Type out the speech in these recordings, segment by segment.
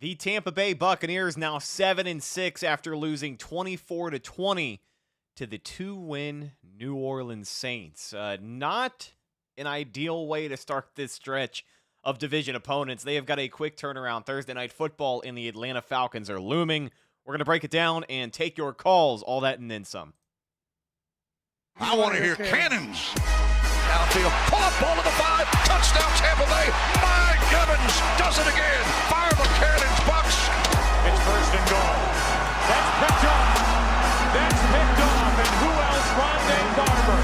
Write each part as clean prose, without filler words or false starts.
The Tampa Bay Buccaneers now 7-6 after losing 24-20 to the 2-win New Orleans Saints. Not an ideal way to start this stretch of division opponents. They have got a quick turnaround. Thursday Night Football and the Atlanta Falcons are looming. We're going to break it down and take your calls, all that and then some. I want to hear cannons. Downfield, pull up, ball to the 5, touchdown Tampa Bay. Mike Evans does it again. Fire the cannons, Bucs. It's first and goal. That's picked off. And who else? Rondé Barber.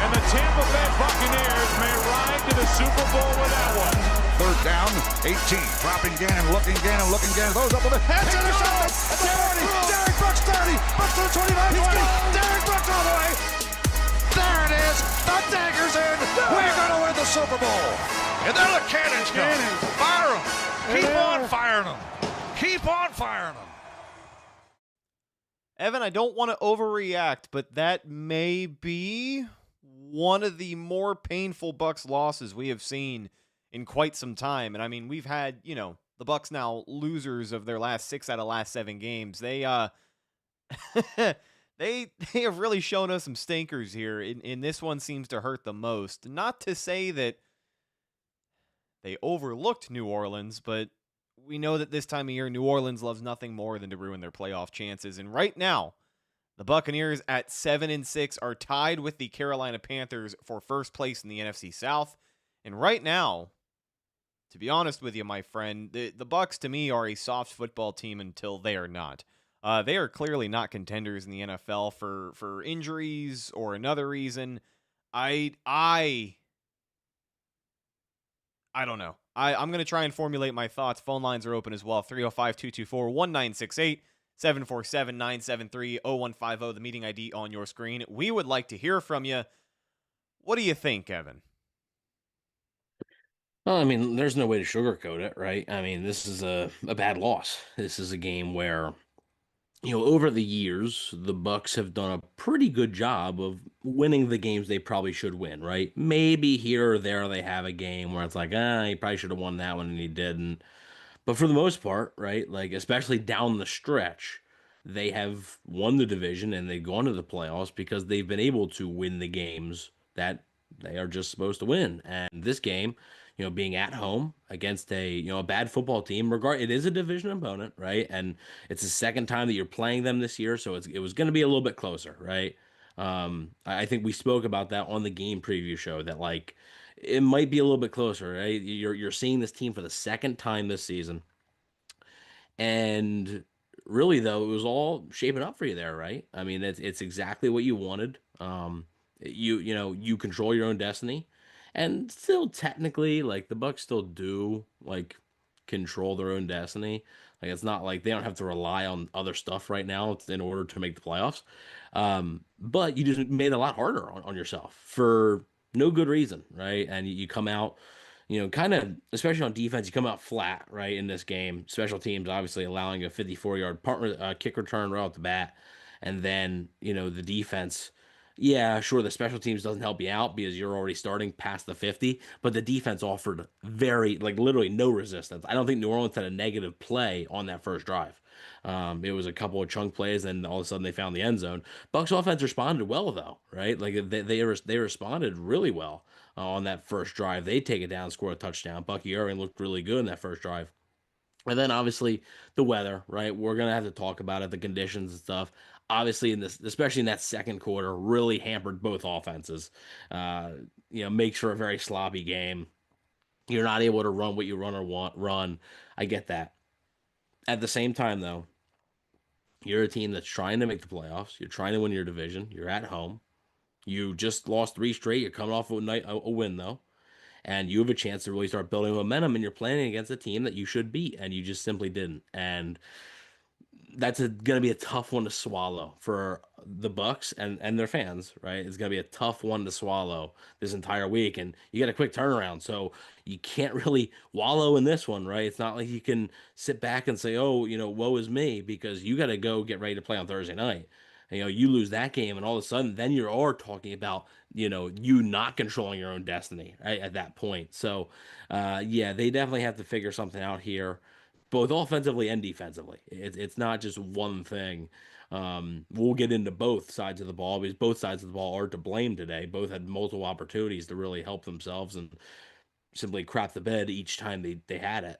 And the Tampa Bay Buccaneers may ride to the Super Bowl with that one. Third down, 18. Dropping Gannon, looking Gannon. Throws up with the heads in the shot. 40. Derek Brooks 30. Brooks to the 25. 20. Derek Brooks all the way. There it is. The dagger's in. We're going to win the Super Bowl. And then the cannons come. Fire them. Keep on firing them. Keep on firing them. Evan, I don't want to overreact, but that may be one of the more painful Bucs losses we have seen in quite some time. And I mean, we've had, the Bucs now losers of their last 6 out of last 7 games. They they have really shown us some stinkers here, and this one seems to hurt the most. Not to say that they overlooked New Orleans, but we know that this time of year, New Orleans loves nothing more than to ruin their playoff chances. And right now, the Buccaneers at 7-6 are tied with the Carolina Panthers for first place in the NFC South. And right now, to be honest with you, my friend, the Bucs to me are a soft football team until they are not. They are clearly not contenders in the NFL for injuries or another reason. I don't know. I'm going to try and formulate my thoughts. Phone lines are open as well. 305-224-1968, 747-973-0150, the meeting ID on your screen. We would like to hear from you. What do you think, Evan? Well, I mean, there's no way to sugarcoat it, right? I mean, this is a bad loss. This is a game where, over the years, the Bucs have done a pretty good job of winning the games they probably should win, right? Maybe here or there they have a game where it's like, he probably should have won that one and he didn't. But for the most part, right, like especially down the stretch, they have won the division and they've gone to the playoffs because they've been able to win the games that they are just supposed to win. And this game, being at home against a bad football team, it is a division opponent, right? And it's the second time that you're playing them this year, so it was going to be a little bit closer, right? I think we spoke about that on the game preview show that like it might be a little bit closer, right? You're seeing this team for the second time this season, and really though it was all shaping up for you there, right? I mean it's exactly what you wanted. You control your own destiny. And still technically, like, the Bucs still do, like, control their own destiny. Like, it's not like they don't have to rely on other stuff right now in order to make the playoffs. But you just made it a lot harder on yourself for no good reason, right? And you come out, kind of, especially on defense, you come out flat, right, in this game. Special teams obviously allowing a 54-yard kick return right off the bat. And then, the defense... Yeah, sure, the special teams doesn't help you out because you're already starting past the 50, but the defense offered literally no resistance. I don't think New Orleans had a negative play on that first drive. It was a couple of chunk plays, and all of a sudden they found the end zone. Bucs offense responded well, though, right? Like they responded really well on that first drive. They take it down, score a touchdown. Bucky Irving looked really good in that first drive. And then obviously the weather, right? We're gonna have to talk about it, the conditions and stuff. Obviously, especially in that second quarter, really hampered both offenses. Makes for a very sloppy game. You're not able to run what you run. I get that. At the same time, though, you're a team that's trying to make the playoffs. You're trying to win your division. You're at home. You just lost 3 straight. You're coming off a win, though. And you have a chance to really start building momentum, and you're playing against a team that you should beat, and you just simply didn't. And that's going to be a tough one to swallow for the Bucs and their fans, right? It's going to be a tough one to swallow this entire week, and you got a quick turnaround, so you can't really wallow in this one, right? It's not like you can sit back and say, woe is me, because you got to go get ready to play on Thursday night. You lose that game, and all of a sudden, then you are talking about, you not controlling your own destiny, right, at that point. So, they definitely have to figure something out here. both offensively and defensively. It's not just one thing. We'll get into both sides of the ball because both sides of the ball are to blame today. Both had multiple opportunities to really help themselves and simply crap the bed each time they had it.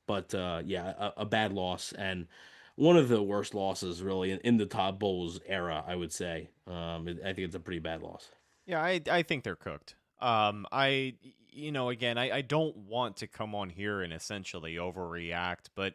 But yeah, a bad loss and one of the worst losses really in the Todd Bowles era, I would say. I think it's a pretty bad loss. Yeah, I think they're cooked. Again, I don't want to come on here and essentially overreact, but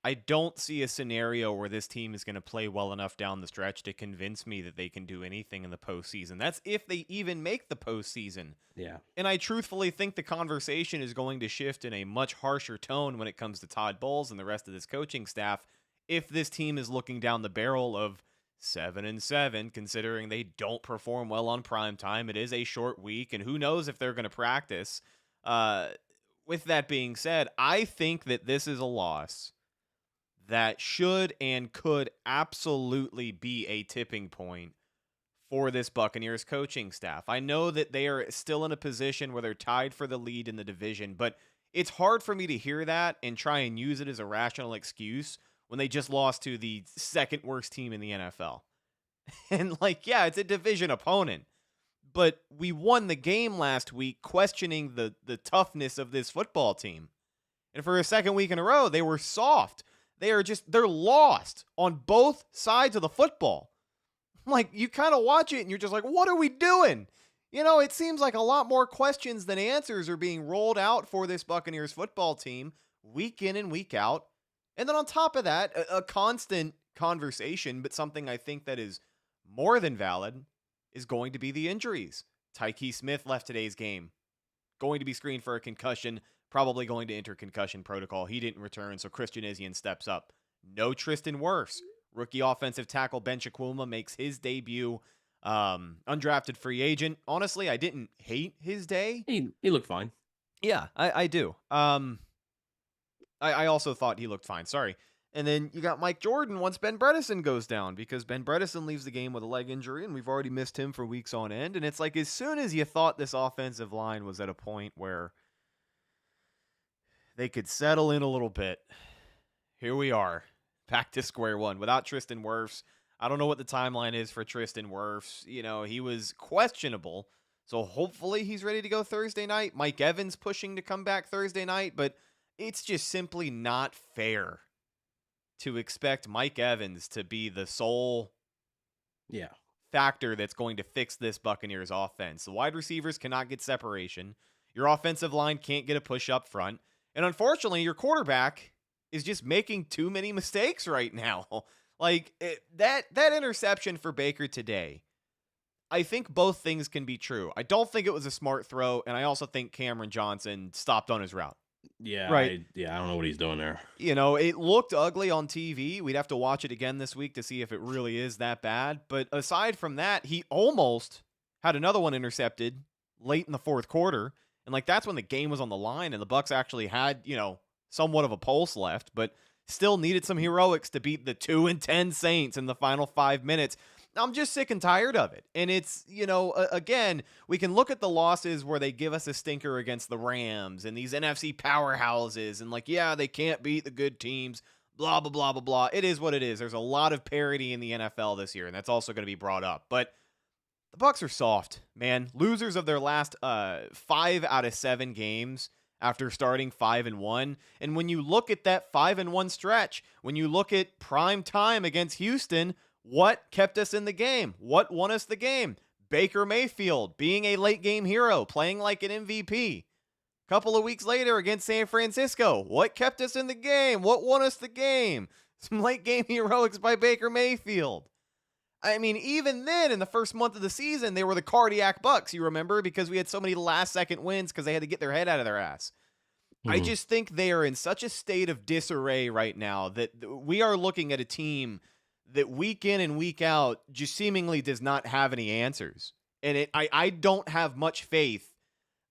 I don't see a scenario where this team is going to play well enough down the stretch to convince me that they can do anything in the postseason. That's if they even make the postseason. Yeah. And I truthfully think the conversation is going to shift in a much harsher tone when it comes to Todd Bowles and the rest of this coaching staff if this team is looking down the barrel of 7-7, considering they don't perform well on prime time. It is a short week, and who knows if they're going to practice. With that being said, I think that this is a loss that should and could absolutely be a tipping point for this Buccaneers coaching staff. I know that they are still in a position where they're tied for the lead in the division, but it's hard for me to hear that and try and use it as a rational excuse when they just lost to the second worst team in the NFL. And yeah, it's a division opponent, but we won the game last week questioning the toughness of this football team. And for a second week in a row, they were soft. They're lost on both sides of the football. You kind of watch it and you're just like, what are we doing? It seems like a lot more questions than answers are being rolled out for this Buccaneers football team week in and week out. And then on top of that, a constant conversation, but something I think that is more than valid, is going to be the injuries. Tyke Smith left today's game. Going to be screened for a concussion, probably going to enter concussion protocol. He didn't return, so Christian Izien steps up. No Tristan Wirfs. Rookie offensive tackle Ben Shaquuma makes his debut. Undrafted free agent. Honestly, I didn't hate his day. He looked fine. Yeah, I do. I also thought he looked fine. Sorry. And then you got Mike Jordan once Ben Bredesen goes down, because Ben Bredesen leaves the game with a leg injury, and we've already missed him for weeks on end. And it's like, as soon as you thought this offensive line was at a point where they could settle in a little bit, here we are, back to square one without Tristan Wirfs. I don't know what the timeline is for Tristan Wirfs. He was questionable, so hopefully he's ready to go Thursday night. Mike Evans pushing to come back Thursday night, but it's just simply not fair to expect Mike Evans to be the sole factor that's going to fix this Buccaneers offense. The wide receivers cannot get separation. Your offensive line can't get a push up front. And unfortunately, your quarterback is just making too many mistakes right now. That interception for Baker today, I think both things can be true. I don't think it was a smart throw, and I also think Cameron Johnson stopped on his route. Yeah, right. I don't know what he's doing there. It looked ugly on TV. We'd have to watch it again this week to see if it really is that bad. But aside from that, he almost had another one intercepted late in the fourth quarter. And that's when the game was on the line and the Bucs actually had, somewhat of a pulse left, but still needed some heroics to beat the 2-10 Saints in the final 5 minutes. I'm just sick and tired of it. And it's, again, we can look at the losses where they give us a stinker against the Rams and these NFC powerhouses and they can't beat the good teams, blah, blah, blah, blah, blah. It is what it is. There's a lot of parity in the NFL this year, and that's also going to be brought up. But the Bucs are soft, man. Losers of their last 5 out of 7 games after starting 5-1. And when you look at that 5-1 stretch, when you look at prime time against Houston, what kept us in the game? What won us the game? Baker Mayfield being a late game hero, playing like an MVP. Couple of weeks later against San Francisco, what kept us in the game? What won us the game? Some late game heroics by Baker Mayfield. I mean, even then, in the first month of the season, they were the cardiac Bucs, you remember, because we had so many last-second wins because they had to get their head out of their ass. I just think they are in such a state of disarray right now that we are looking at a team that week in and week out just seemingly does not have any answers. And I don't have much faith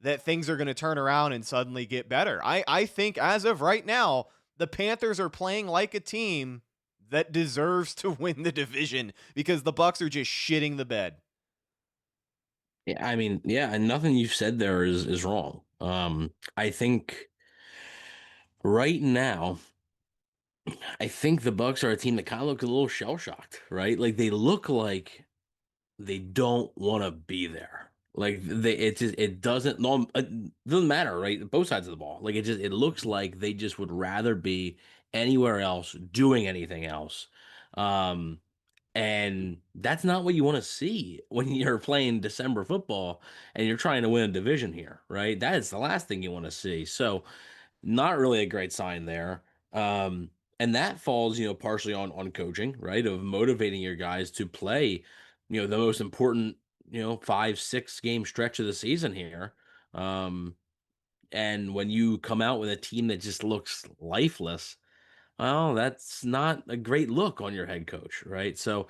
that things are going to turn around and suddenly get better. I think as of right now, the Panthers are playing like a team that deserves to win the division because the Bucs are just shitting the bed. Yeah, I mean, and nothing you've said there is wrong. I think Right now, I think the Bucs are a team that kind of looks a little shell shocked, right? Like they look like they don't want to be there. Like it doesn't no it doesn't matter, right? Both sides of the ball. Like it looks like they just would rather be anywhere else doing anything else. Um and that's not what you want to see when you're playing December football and you're trying to win a division here, right? That is the last thing you want to see. So not really a great sign there. Um, and that falls, partially on coaching, right? Of motivating your guys to play, the most important, 5, 6 game stretch of the season here. Um, and when you come out with a team that just looks lifeless, well, that's not a great look on your head coach, right? So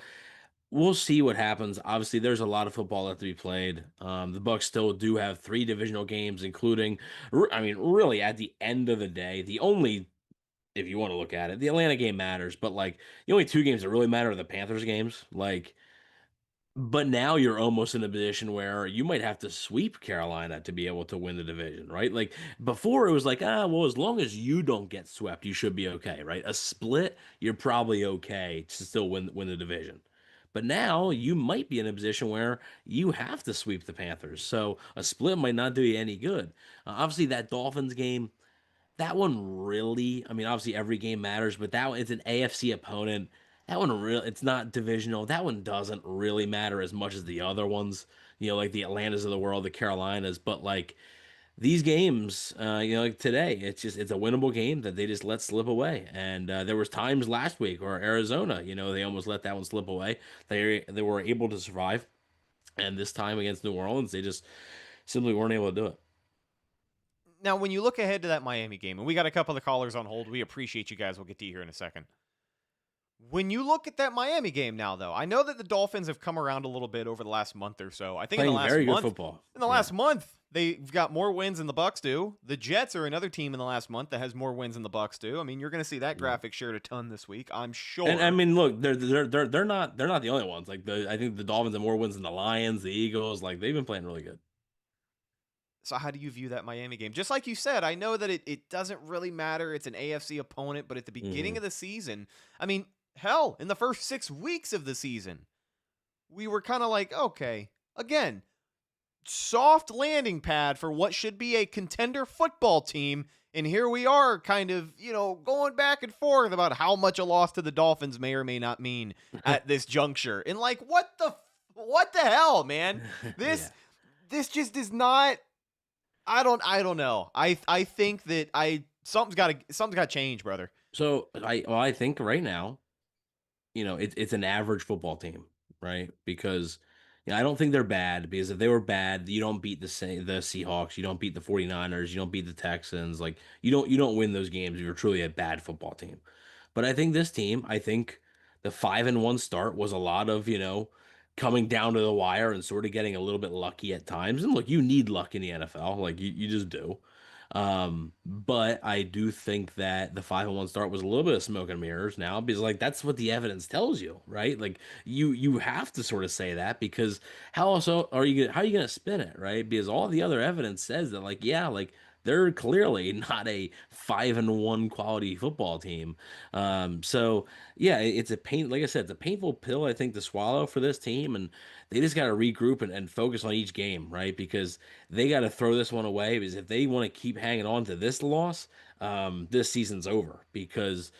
we'll see what happens. Obviously, there's a lot of football left to be played. The Bucs still do have 3 divisional games, including, I mean, really at the end of the day, the only, if you want to look at it, the Atlanta game matters, but like the only 2 games that really matter are the Panthers games. Like, but now you're almost in a position where you might have to sweep Carolina to be able to win the division, right? Like before, it was like, well, as long as you don't get swept, you should be okay, right? A split, you're probably okay to still win the division. But now you might be in a position where you have to sweep the Panthers. So a split might not do you any good. Obviously, that Dolphins game, that one really, I mean, obviously every game matters, but that one, it's an AFC opponent. That one really, it's not divisional. That one doesn't really matter as much as the other ones, like the Atlantas of the world, the Carolinas. But like these games, like today, it's a winnable game that they just let slip away. And there was times last week or Arizona, they almost let that one slip away. They were able to survive, and this time against New Orleans, they just simply weren't able to do it. Now, when you look ahead to that Miami game, and we got a couple of callers on hold, we appreciate you guys. We'll get to you here in a second. When you look at that Miami game now, though, I know that the Dolphins have come around a little bit over the last month or so. I think Playing in the last very month, good football. in the last month, they've got more wins than the Bucs do. The Jets are another team in the last month that has more wins than the Bucs do. I mean, you're going to see that graphic shared a ton this week, I'm sure. And I mean, look, they're not the only ones. Like I think the Dolphins have more wins than the Lions, the Eagles. Like they've been playing really good. So how do you view that Miami game? Just like you said, I know that it doesn't really matter. It's an AFC opponent, but at the beginning of the season, I mean, hell, in the first 6 weeks of the season, we were kind of like, okay, again, soft landing pad for what should be a contender football team. And here we are kind of, going back and forth about how much a loss to the Dolphins may or may not mean at this juncture. And like, what the hell, man? This just is not, I don't know. I think that something's got to change, brother. So I think right now, it's an average football team, right? Because I don't think they're bad, because if they were bad, you don't beat the Seahawks, you don't beat the 49ers, you don't beat the Texans. Like you don't win those games if you're truly a bad football team. But I think this team, I think the 5-1 start was a lot of, coming down to the wire and sort of getting a little bit lucky at times. And look, you need luck in the NFL, like you just do. But I do think that the 5-1 start was a little bit of smoke and mirrors now, because like that's what the evidence tells you, right? Like you have to sort of say that, because how else are you gonna spin it, right? Because all the other evidence says that like they're clearly not a 5-1 quality football team. So yeah, it's a pain. Like I said, it's a painful pill, I think, to swallow for this team, and they just got to regroup and focus on each game, right? Because they got to throw this one away. Because if they want to keep hanging on to this loss, this season's over. Because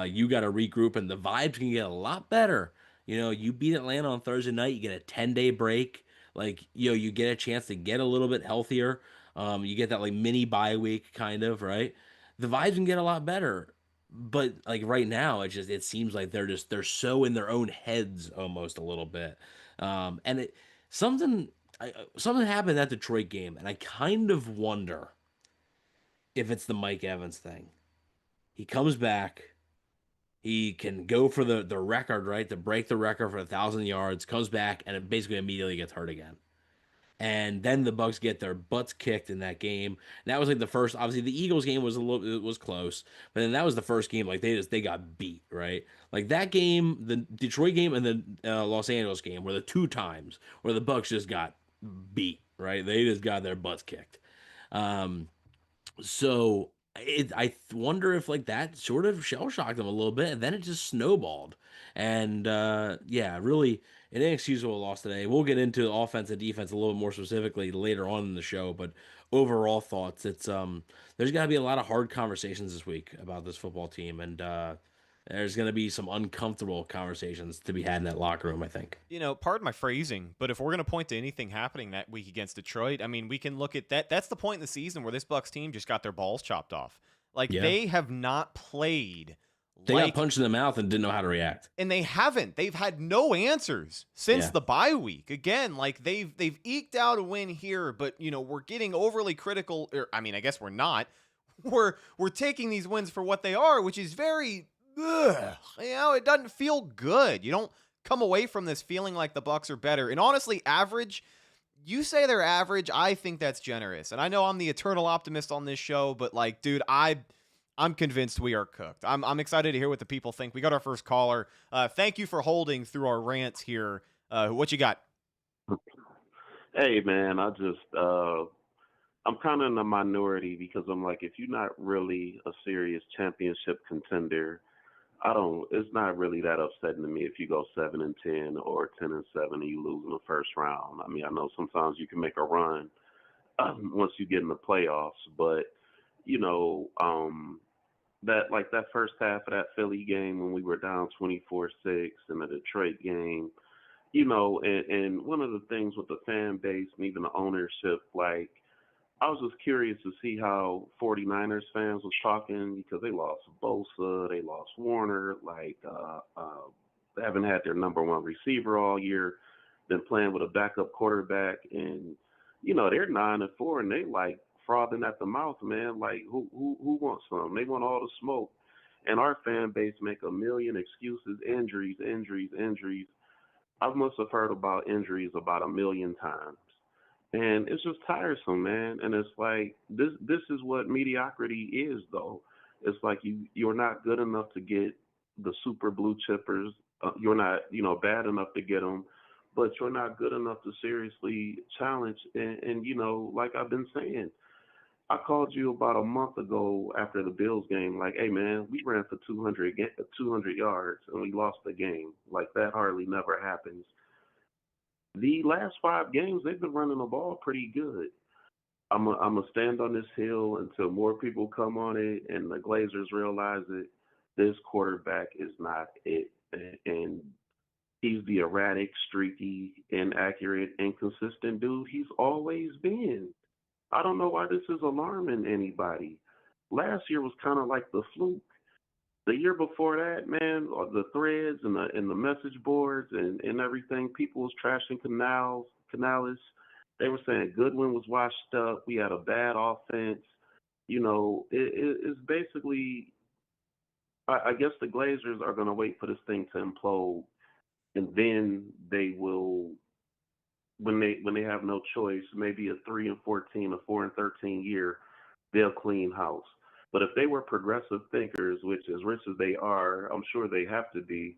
you got to regroup, and the vibes can get a lot better. You beat Atlanta on Thursday night, you get a 10-day break. Like, you get a chance to get a little bit healthier. You get that like mini bye week kind of, right? The vibes can get a lot better. But like right now, it seems like they're so in their own heads almost a little bit. And something something happened at the Detroit game, and I kind of wonder if it's the Mike Evans thing. He comes back, he can go for the record, right? To break the record for 1,000 yards, comes back, and it basically immediately gets hurt again. And then the Bucs get their butts kicked in that game. And that was like the first. Obviously, the Eagles game was close, but then that was the first game like they got beat, right? Like that game, the Detroit game and the Los Angeles game were the 2 times where the Bucs just got beat, right? They just got their butts kicked. So Wonder if like that sort of shell shocked him a little bit, and then it just snowballed. And yeah, really an inexcusable loss today. We'll get into offense and defense a little more specifically later on in the show, but overall thoughts, it's there's got to be a lot of hard conversations this week about this football team, and there's going to be some uncomfortable conversations to be had in that locker room, I think. Pardon my phrasing, but if we're going to point to anything happening that week against Detroit, I mean, we can look at that. That's the point in the season where this Bucs team just got their balls chopped off. Like, Yeah. they have not played. They got punched in the mouth and didn't know how to react. And they haven't. They've had no answers since the bye week. Again, like they've eked out a win here, but we're getting overly critical. I mean, I guess we're not. We're taking these wins for what they are, which is very, it doesn't feel good. You don't come away from this feeling like the Bucs are better. And honestly, average. You say they're average. I think that's generous. And I know I'm the eternal optimist on this show, but like, dude, I'm convinced we are cooked. I'm excited to hear what the people think. We got our first caller. Thank you for holding through our rants here. What you got? Hey, man, I'm kind of in the minority because I'm like, if you're not really a serious championship contender, it's not really that upsetting to me if you go 7-10 or 10-7 and you lose in the first round. I mean, I know sometimes you can make a run once you get in the playoffs, but that first half of that Philly game when we were down 24-6 and the Detroit game, and one of the things with the fan base and even the ownership, like, I was just curious to see how 49ers fans was talking because they lost Bosa, they lost Warner, they haven't had their number one receiver all year, been playing with a backup quarterback, and, they're 9-4 and they like frothing at the mouth, man. Like, who wants some? They want all the smoke. And our fan base make a million excuses, injuries. I must have heard about injuries about 1 million times. And it's just tiresome, man. And it's like, this is what mediocrity is, though. It's like you're not good enough to get the super blue chippers. You're not, bad enough to get them, but you're not good enough to seriously challenge. And like I've been saying, I called you about a month ago after the Bills game, like, hey, man, we ran for 200 yards and we lost the game. Like, that hardly never happens. The last 5 games, they've been running the ball pretty good. I'm going to stand on this hill until more people come on it and the Glazers realize it. This quarterback is not it. And he's the erratic, streaky, inaccurate, inconsistent dude he's always been. I don't know why this is alarming anybody. Last year was kind of like the fluke. The year before that, man, the threads and the message boards and everything, people was trashing Canales. They were saying Goodwin was washed up. We had a bad offense. It's basically, I guess the Glazers are going to wait for this thing to implode, and then they will, when they have no choice, maybe a 3-14, a 4-13 year, they'll clean house. But if they were progressive thinkers, which as rich as they are, I'm sure they have to be,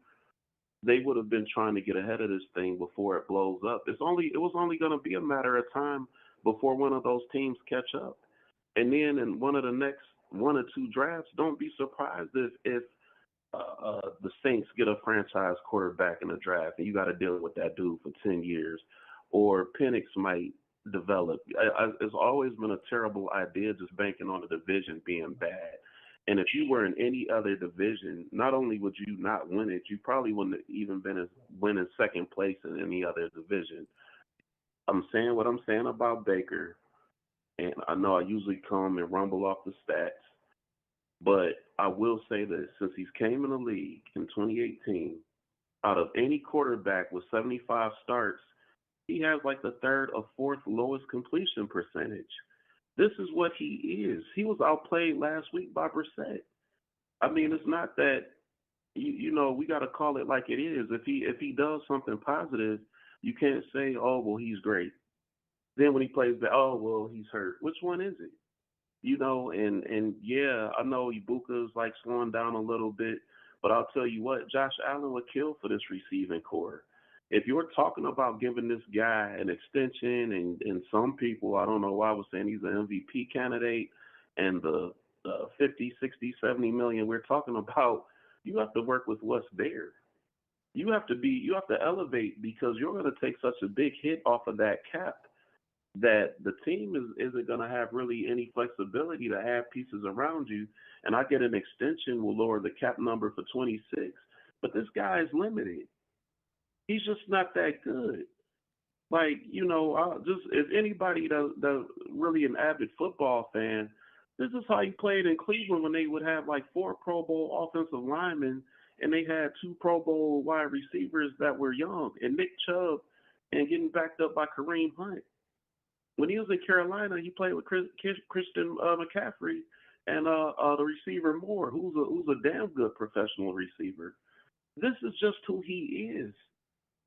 they would have been trying to get ahead of this thing before it blows up. It was only going to be a matter of time before one of those teams catch up. And then in one of the next 1 or 2 drafts, don't be surprised if the Saints get a franchise quarterback in the draft and you got to deal with that dude for 10 years. Or Penix might develop. It's always been a terrible idea just banking on the division being bad. And if you were in any other division, not only would you not win it, you probably wouldn't have even been winning second place in any other division. I'm saying what I'm saying about Baker, and I know I usually come and rumble off the stats, but I will say this. Since he's came in the league in 2018, out of any quarterback with 75 starts, he has like the 3rd or 4th lowest completion percentage. This is what he is. He was outplayed last week by Brissett. I mean, it's not that, we got to call it like it is. If he does something positive, you can't say, oh, well, he's great. Then when he plays bad, oh, well, he's hurt. Which one is it? And yeah, I know Ibuka's like slowing down a little bit, but I'll tell you what, Josh Allen would kill for this receiving core. If you're talking about giving this guy an extension, and some people, I don't know why, was saying he's an MVP candidate, and the 50, 60, 70 million. We're talking about you have to work with what's there. You have to elevate because you're going to take such a big hit off of that cap that the team isn't going to have really any flexibility to add pieces around you. And I get an extension will lower the cap number for 26, but this guy is limited. He's just not that good. Like, if anybody that really an avid football fan, this is how he played in Cleveland when they would have like 4 Pro Bowl offensive linemen and they had 2 Pro Bowl wide receivers that were young and Nick Chubb and getting backed up by Kareem Hunt. When he was in Carolina, he played with Christian McCaffrey and the receiver Moore, who's a damn good professional receiver. This is just who he is.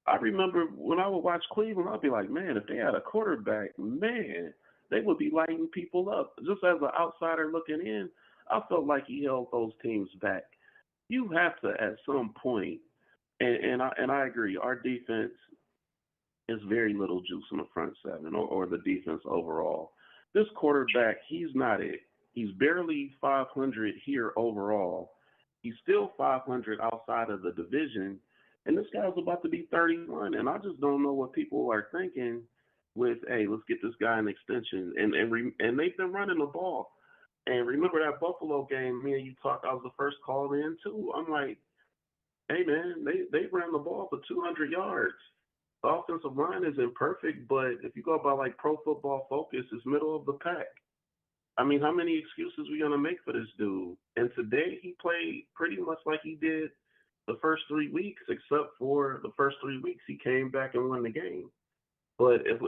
I remember when I would watch Cleveland, I'd be like, man, if they had a quarterback, man, they would be lighting people up. Just as an outsider looking in, I felt like he held those teams back. You have to at some point, and I agree, our defense is very little juice in the front seven or the defense overall. This quarterback, he's not it. He's barely 500 here overall. He's still 500 outside of the division. And this guy's about to be 31, and I just don't know what people are thinking with, hey, let's get this guy an extension. And they've been running the ball. And remember that Buffalo game, me and you talked, I was the first call in too. I'm like, hey, man, they ran the ball for 200 yards. The offensive line isn't perfect, but if you go by like Pro Football Focus, it's middle of the pack. I mean, how many excuses are we going to make for this dude? And today he played pretty much like he did the first 3 weeks, except for the first 3 weeks he came back and won the game. But if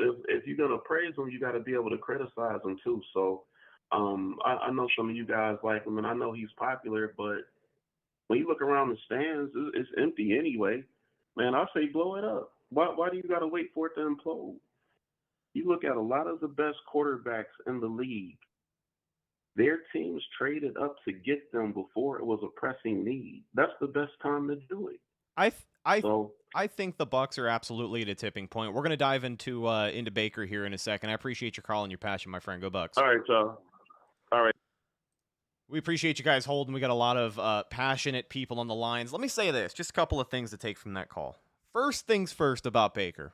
you're going to praise him, you got to be able to criticize him too. So I know some of you guys like him, and I know he's popular, but when you look around the stands, it's empty anyway. Man, I say blow it up. Why do you got to wait for it to implode? You look at a lot of the best quarterbacks in the league. Their teams traded up to get them before it was a pressing need. That's the best time to do it. I think the Bucs are absolutely at a tipping point. We're going to dive into Baker here in a second. I appreciate your call and your passion, my friend. Go Bucs. All right, y'all. All right. We appreciate you guys holding. We got a lot of passionate people on the lines. Let me say this. Just a couple of things to take from that call. First things first about Baker.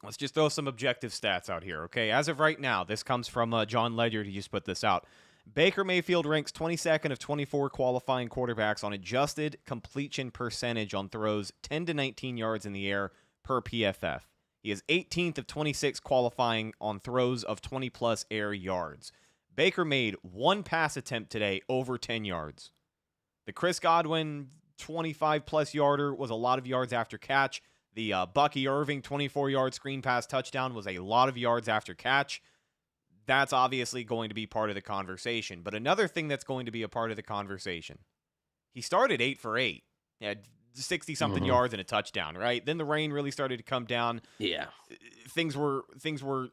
Let's just throw some objective stats out here, okay? As of right now, this comes from John Ledyard. He just put this out. Baker Mayfield ranks 22nd of 24 qualifying quarterbacks on adjusted completion percentage on throws 10 to 19 yards in the air per PFF. He is 18th of 26 qualifying on throws of 20-plus air yards. Baker made one pass attempt today over 10 yards. The Chris Godwin 25-plus yarder was a lot of yards after catch. The Bucky Irving 24-yard screen pass touchdown was a lot of yards after catch. That's obviously going to be part of the conversation. But another thing that's going to be a part of the conversation, he started 8 for 8. He had 60-something yards and a touchdown, right? Then the rain really started to come down. Yeah. Things were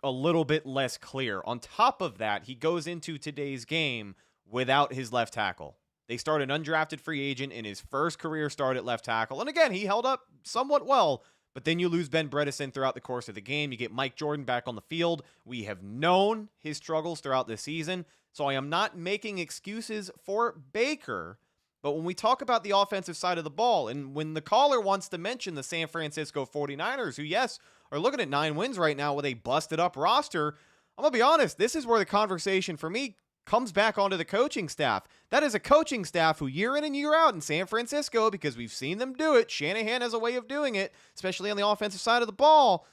a little bit less clear. On top of that, he goes into today's game without his left tackle. They start an undrafted free agent in his first career start at left tackle. And again, he held up somewhat well, but then you lose Ben Bredesen throughout the course of the game. You get Mike Jordan back on the field. We have known his struggles throughout this season, so I am not making excuses for Baker. But when we talk about the offensive side of the ball, and when the caller wants to mention the San Francisco 49ers, who, yes, are looking at 9 wins right now with a busted-up roster, I'm going to be honest, this is where the conversation for me comes back onto the coaching staff. That is a coaching staff who year in and year out in San Francisco, because we've seen them do it, Shanahan has a way of doing it, especially on the offensive side of the ball,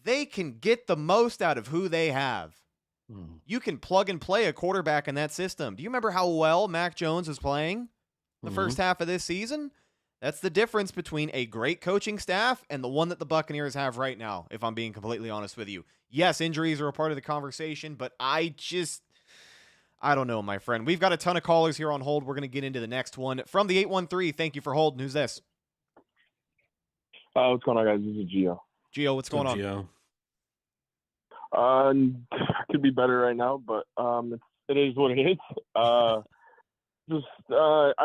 they can get the most out of who they have. You can plug and play a quarterback in that system. Do you remember how well Mac Jones was playing the first half of this season? That's the difference between a great coaching staff and the one that the Buccaneers have right now, if I'm being completely honest with you. Yes, injuries are a part of the conversation, but I don't know, my friend. We've got a ton of callers here on hold. We're going to get into the next one. From the 813, thank you for holding. Who's this? What's going on, guys? This is Gio. Gio, what's going on? Gio? Could be better right now, but it is what it is. I'm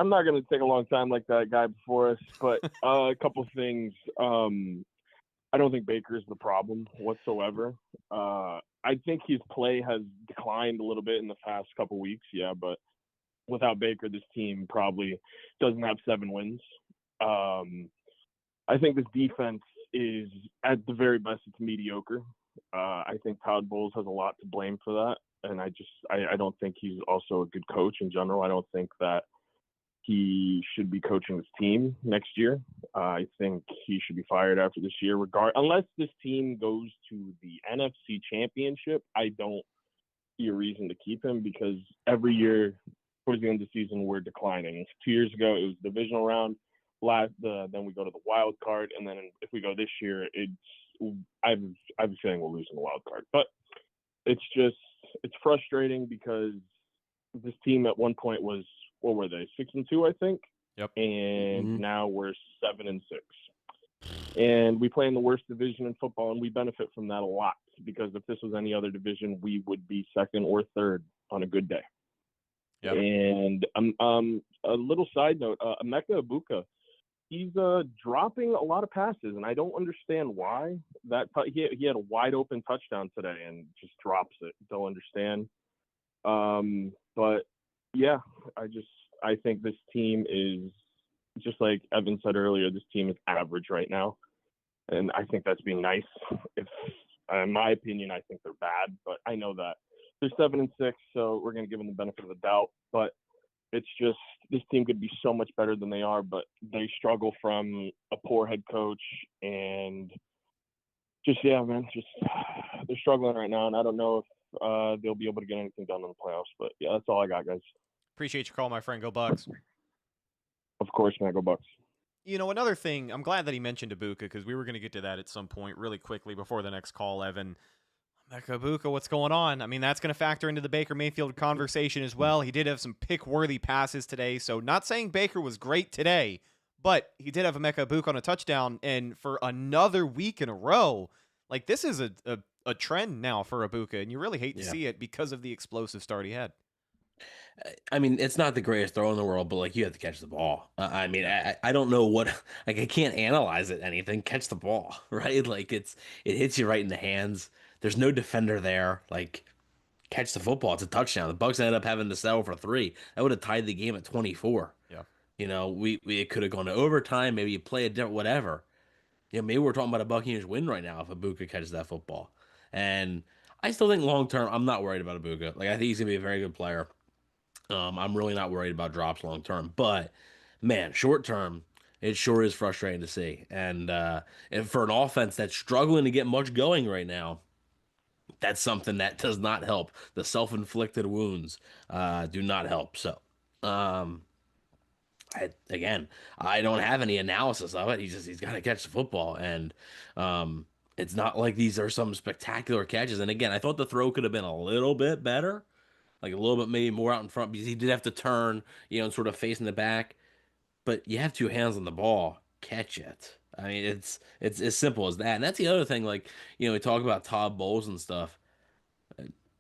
not going to take a long time like that guy before us, but a couple things. I don't think Baker is the problem whatsoever. I think his play has declined a little bit in the past couple weeks, yeah, but without Baker, this team probably doesn't have 7 wins. I think this defense is, at the very best, it's mediocre. I think Todd Bowles has a lot to blame for that, and I don't think he's also a good coach in general. I don't think that he should be coaching this team next year. I think he should be fired after this year, unless this team goes to the NFC Championship. I don't see a reason to keep him because every year towards the end of the season we're declining. 2 years ago it was the divisional round. Then we go to the wild card, and then if we go this year, I have a feeling we'll lose in the wild card. But it's frustrating because this team at one point was, what were they, 6-2, I think? Yep. And now we're 7-6. And we play in the worst division in football, and we benefit from that a lot because if this was any other division, we would be 2nd or 3rd on a good day. Yep. And a little side note, Emeka Egbuka, he's dropping a lot of passes, and I don't understand why. He had a wide open touchdown today and just drops it. Don't understand. But yeah, I think this team is, just like Evan said earlier, this team is average right now, and I think that's being nice. If in my opinion, I think they're bad, but I know that they're 7-6, so we're going to give them the benefit of the doubt. But it's just, this team could be so much better than they are, but they struggle from a poor head coach and they're struggling right now, and I don't know if they'll be able to get anything done in the playoffs. But yeah, that's all I got, guys. Appreciate your call, my friend. Go Bucs. Of course, man. Go Bucs. Another thing, I'm glad that he mentioned Egbuka because we were going to get to that at some point really quickly before the next call, Evan. Egbuka, what's going on? I mean, that's going to factor into the Baker Mayfield conversation as well. He did have some pick-worthy passes today, so not saying Baker was great today, but he did have Emeka Egbuka on a touchdown, and for another week in a row, like, this is a trend now for Egbuka, and you really hate to see it because of the explosive start he had. I mean, it's not the greatest throw in the world, but like, you have to catch the ball. I mean, I don't know what, like, I can't analyze it, anything. Catch the ball, right? Like, it hits you right in the hands. There's no defender there. Like, catch the football. It's a touchdown. The Bucs ended up having to settle for 3. That would have tied the game at 24. Yeah. It could have gone to overtime. Maybe you play a different, whatever. Maybe we're talking about a Buccaneers win right now if Egbuka catches that football. And I still think long term, I'm not worried about Egbuka. Like, I think he's gonna be a very good player. I'm really not worried about drops long term, but man, short term, it sure is frustrating to see. And for an offense that's struggling to get much going right now, that's something that does not help. The self-inflicted wounds do not help. So, I don't have any analysis of it. He's got to catch the football, and it's not like these are some spectacular catches. And again, I thought the throw could have been a little bit better. Like a little bit maybe more out in front because he did have to turn, and sort of facing the back. But you have 2 hands on the ball, catch it. I mean, it's as simple as that. And that's the other thing. Like, we talk about Todd Bowles and stuff.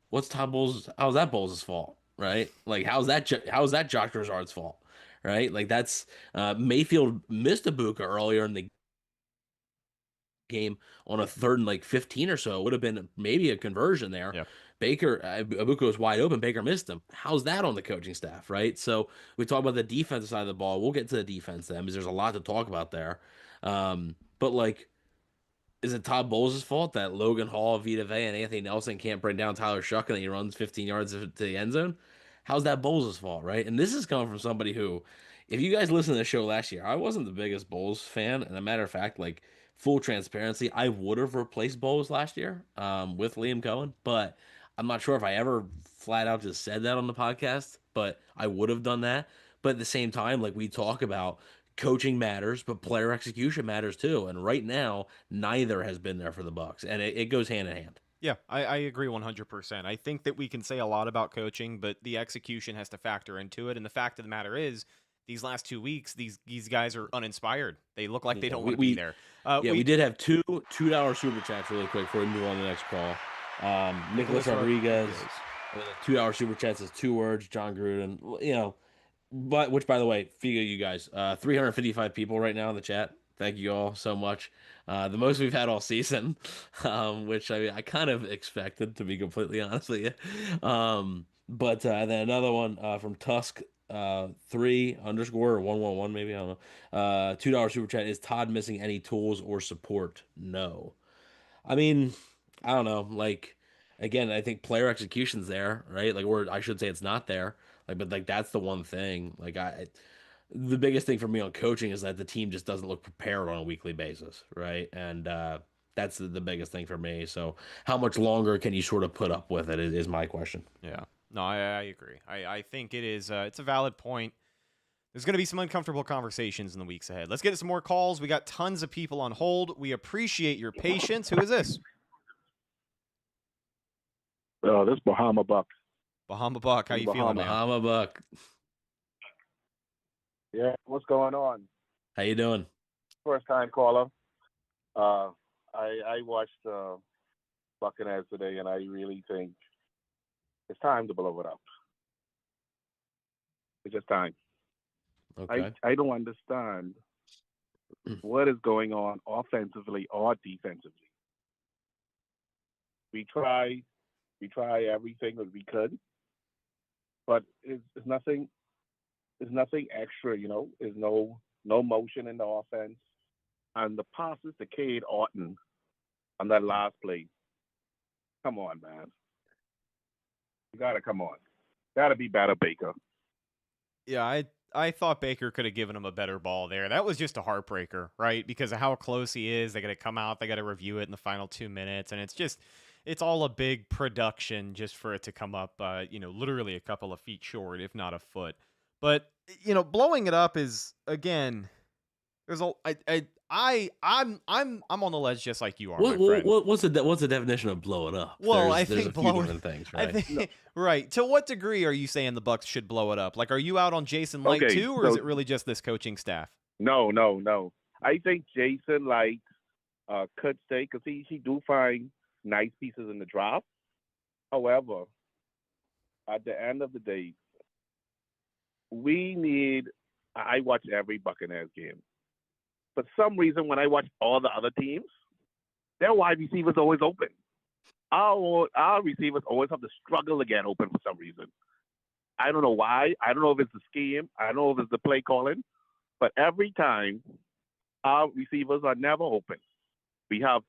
What's Todd Bowles? How's that Bowles' fault, right? Like, how's that Josh Grisard's fault, right? Like, that's Mayfield missed Egbuka earlier in the game on a 3rd and 15 or so. It would have been maybe a conversion there. Yeah. Egbuka was wide open. Baker missed him. How's that on the coaching staff, right? So we talk about the defensive side of the ball. We'll get to the defense then because there's a lot to talk about there. But like, is it Todd Bowles' fault that Logan Hall, Vita Vea, and Anthony Nelson can't bring down Tyler Shuck and he runs 15 yards to the end zone? How's that Bowles' fault, right? And this is coming from somebody who, if you guys listened to the show last year, I wasn't the biggest Bowles fan. And a matter of fact, like, full transparency, I would have replaced Bowles last year with Liam Cohen, but I'm not sure if I ever flat out just said that on the podcast, but I would have done that. But at the same time, like, we talk about coaching matters, but player execution matters too. And right now, neither has been there for the Bucs, and it goes hand in hand. Yeah, I agree 100%. I think that we can say a lot about coaching, but the execution has to factor into it. And the fact of the matter is, these last 2 weeks, these guys are uninspired. They look like they don't want to be there. We did have two $2 super chats really quick before we move on to the next call. Nicholas Rodriguez, $2 super chat says 2 words, John Gruden, but which, by the way, figure you guys, 355 people right now in the chat. Thank you all so much. The most we've had all season, which I kind of expected, to be completely honest with you. But then another one from Tusk 3_ or 111 maybe, I don't know. $2 super chat. Is Todd missing any tools or support? No. I mean, I don't know. Like, again, I think player execution's there, right? Like, or I should say it's not there. Like, but like that's the one thing. The biggest thing for me on coaching is that the team just doesn't look prepared on a weekly basis, right? And that's the biggest thing for me. So, how much longer can you sort of put up with it is my question. Yeah. No, I agree. I think it is. It's a valid point. There's going to be some uncomfortable conversations in the weeks ahead. Let's get to some more calls. We got tons of people on hold. We appreciate your patience. Who is this? This is Bahama Buck. Bahama Buck. How you feeling, man? Bahama Buck. Yeah, what's going on? How you doing? First time caller. I watched Buccaneers today, and I really think it's time to blow it up. It's just time. Okay. I don't understand what is going on offensively or defensively. We try everything that we could, but it's nothing. There's nothing extra, you know. There's no motion in the offense, and the passes to Cade Otton on that last play. Come on, man. You gotta come on. Gotta be better, Baker. Yeah, I thought Baker could have given him a better ball there. That was just a heartbreaker, right? Because of how close he is. They got to come out. They got to review it in the final 2 minutes, and it's all a big production just for it to come up, literally a couple of feet short, if not a foot. But blowing it up is, again, there's I'm on the ledge just like you are, my friend. What's the definition of blow it up? Well, there's a few different things, right? Right. To what degree are you saying the Bucs should blow it up? Like, are you out on Jason Light too, or is it really just this coaching staff? No. I think Jason Light could stay because he do find nice pieces in the draft. However, at the end of the day, I watch every Buccaneers game. For some reason, when I watch all the other teams, their wide receivers always open. Our receivers always have to struggle to get open for some reason. I don't know why. I don't know if it's the scheme. I don't know if it's the play calling. But every time, our receivers are never open. We have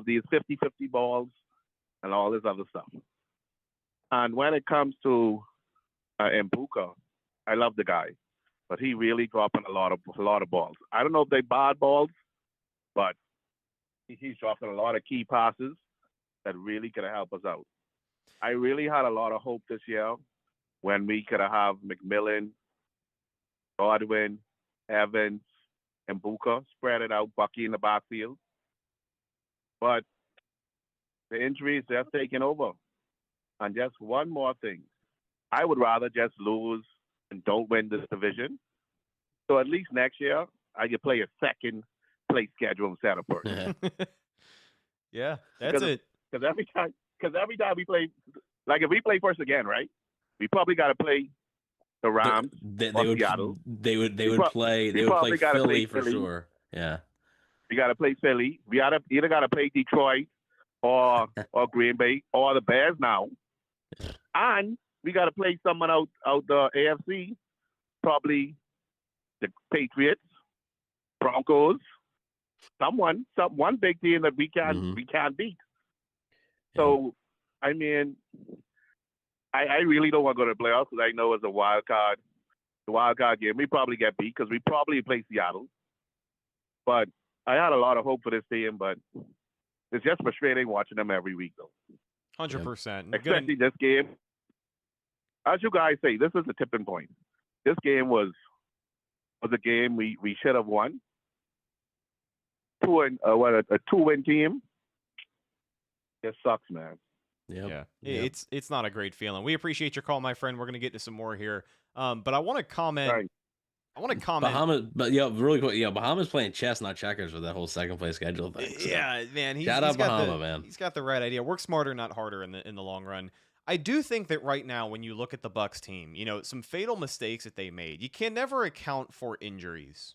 these 50-50 balls and all this other stuff. And when it comes to Mbuka, I love the guy, but he really dropping a lot of balls. I don't know if they bad balls, but he's dropping a lot of key passes that really could have helped us out. I really had a lot of hope this year when we could have McMillan, Godwin, Evans, and Mbuka spread it out, Bucky in the backfield. But the injuries just taking over. And just one more thing. I would rather just lose and don't win this division. So at least next year, I can play a second place schedule instead of first. Yeah, that's it. Because every time we play, like if we play first again, right? We probably got to play the Rams or Seattle. They would play Philly for sure. Yeah. We got to play Philly. We either got to play Detroit or Green Bay or the Bears now. And we got to play someone out the AFC, probably the Patriots, Broncos, one big team that we can't beat. So, I mean, I really don't want to go to the playoffs because I know it's a wild card game. We probably get beat because we probably play Seattle. But I had a lot of hope for this team, but it's just frustrating watching them every week, though. 100%. Especially this game. As you guys say, this is the tipping point. This game was a game we should have won. A 2-win team. It sucks, man. Yeah. It's not a great feeling. We appreciate your call, my friend. We're going to get to some more here. But I want to comment. Right. Bahamas, but really quick, Bahamas playing chess, not checkers, for that whole second place schedule thing. So. Yeah, man. Shout out Bahama, man. He's got the right idea. Work smarter, not harder in the long run. I do think that right now, when you look at the Bucs team, some fatal mistakes that they made, you can never account for injuries.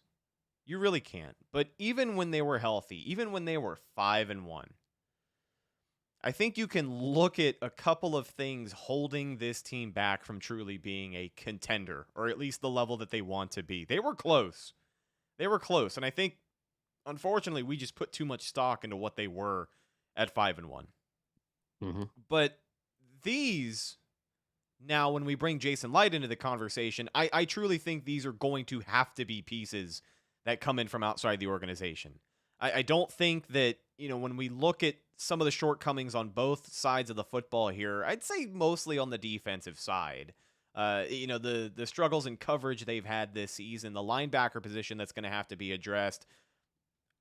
You really can't. But even when they were healthy, even when they were 5-1, I think you can look at a couple of things holding this team back from truly being a contender, or at least the level that they want to be. They were close. They were close. And I think, unfortunately, we just put too much stock into what they were at 5-1. Mm-hmm. But these, now when we bring Jason Light into the conversation, I truly think these are going to have to be pieces that come in from outside the organization. I don't think that, when we look at some of the shortcomings on both sides of the football here, I'd say mostly on the defensive side. The struggles in coverage they've had this season, the linebacker position that's going to have to be addressed.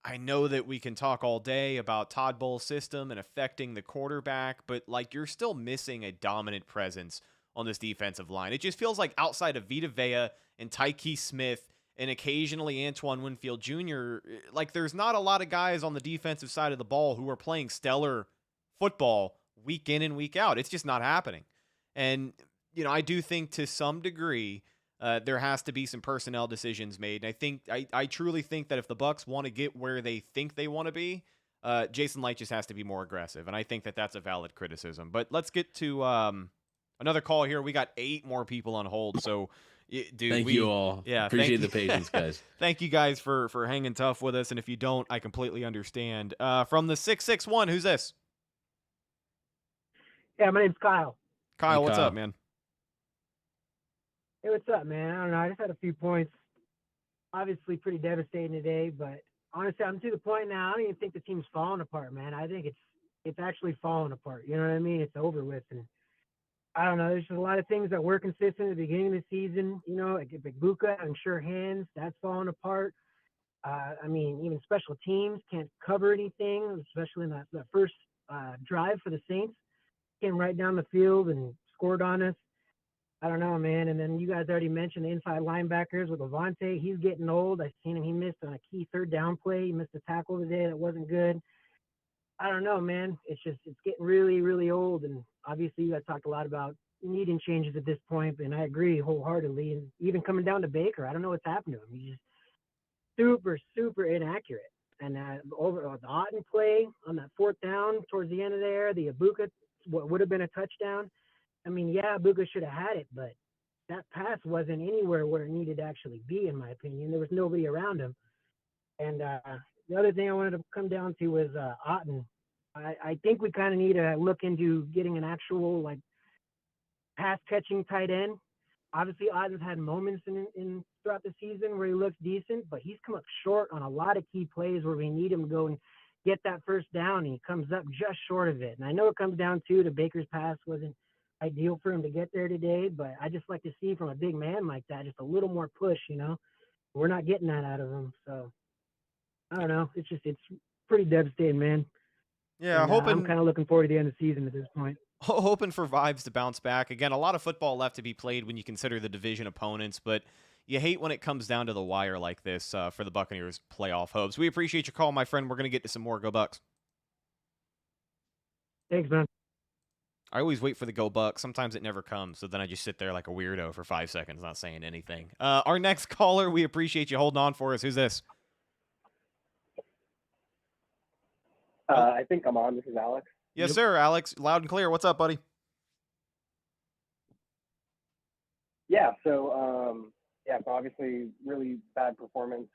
I know that we can talk all day about Todd Bowles' system and affecting the quarterback, but you're still missing a dominant presence on this defensive line. It just feels like outside of Vita Vea and Tyke Smith and occasionally Antoine Winfield Jr., there's not a lot of guys on the defensive side of the ball who are playing stellar football week in and week out. It's just not happening. And, I do think to some degree there has to be some personnel decisions made. And I truly think that if the Bucs want to get where they think they want to be, Jason Light just has to be more aggressive. And I think that that's a valid criticism. But let's get to another call here. We got 8 more people on hold. So, dude, thank you all. Yeah, appreciate the patience, guys. Thank you guys for hanging tough with us. And if you don't, I completely understand. From the 661, who's this? Yeah, my name's Kyle. Kyle, Hey, what's Kyle. up, man? Hey, what's up, man? I don't know. I just had a few points. Obviously, pretty devastating today, but honestly, I'm to the point now. I don't even think the team's falling apart, man. I think it's actually falling apart. You know what I mean? It's over with, and I don't know. There's just a lot of things that were consistent at the beginning of the season. Like Buka and sure hands, that's falling apart. Even special teams can't cover anything, especially in that first drive for the Saints. Came right down the field and scored on us. I don't know, man. And then you guys already mentioned the inside linebackers with Avante. He's getting old. I've seen him. He missed on a key third down play. He missed a tackle today that wasn't good. I don't know, man. It's getting really, really old. And obviously you guys talked a lot about needing changes at this point, and I agree wholeheartedly. And even coming down to Baker, I don't know what's happened to him. He's just super, super inaccurate. And over the Otten play on that fourth down towards the end of there, the Ibuka, what would have been a touchdown. Ibuka should have had it, but that pass wasn't anywhere where it needed to actually be, in my opinion. There was nobody around him. And the other thing I wanted to come down to was Otten. I think we kind of need to look into getting an actual pass-catching tight end. Obviously, Otten's had moments in throughout the season where he looks decent, but he's come up short on a lot of key plays where we need him to go and get that first down, and he comes up just short of it. And I know it comes down to Baker's pass wasn't ideal for him to get there today, but I just like to see from a big man like that just a little more push. We're not getting that out of him, so I don't know. It's pretty devastating, man. Yeah, And, I'm kind of looking forward to the end of the season at this point. Hoping for vibes to bounce back. Again, a lot of football left to be played when you consider the division opponents, but you hate when it comes down to the wire like this for the Buccaneers playoff hopes. We appreciate your call, my friend. We're going to get to some more. Go Bucs. Thanks, man. I always wait for the go Bucs. Sometimes it never comes, so then I just sit there like a weirdo for 5 seconds not saying anything. Our next caller, we appreciate you holding on for us. Who's this? I think I'm on. This is Alex. Yes, sir, Alex. Loud and clear. What's up, buddy? So obviously really bad performance.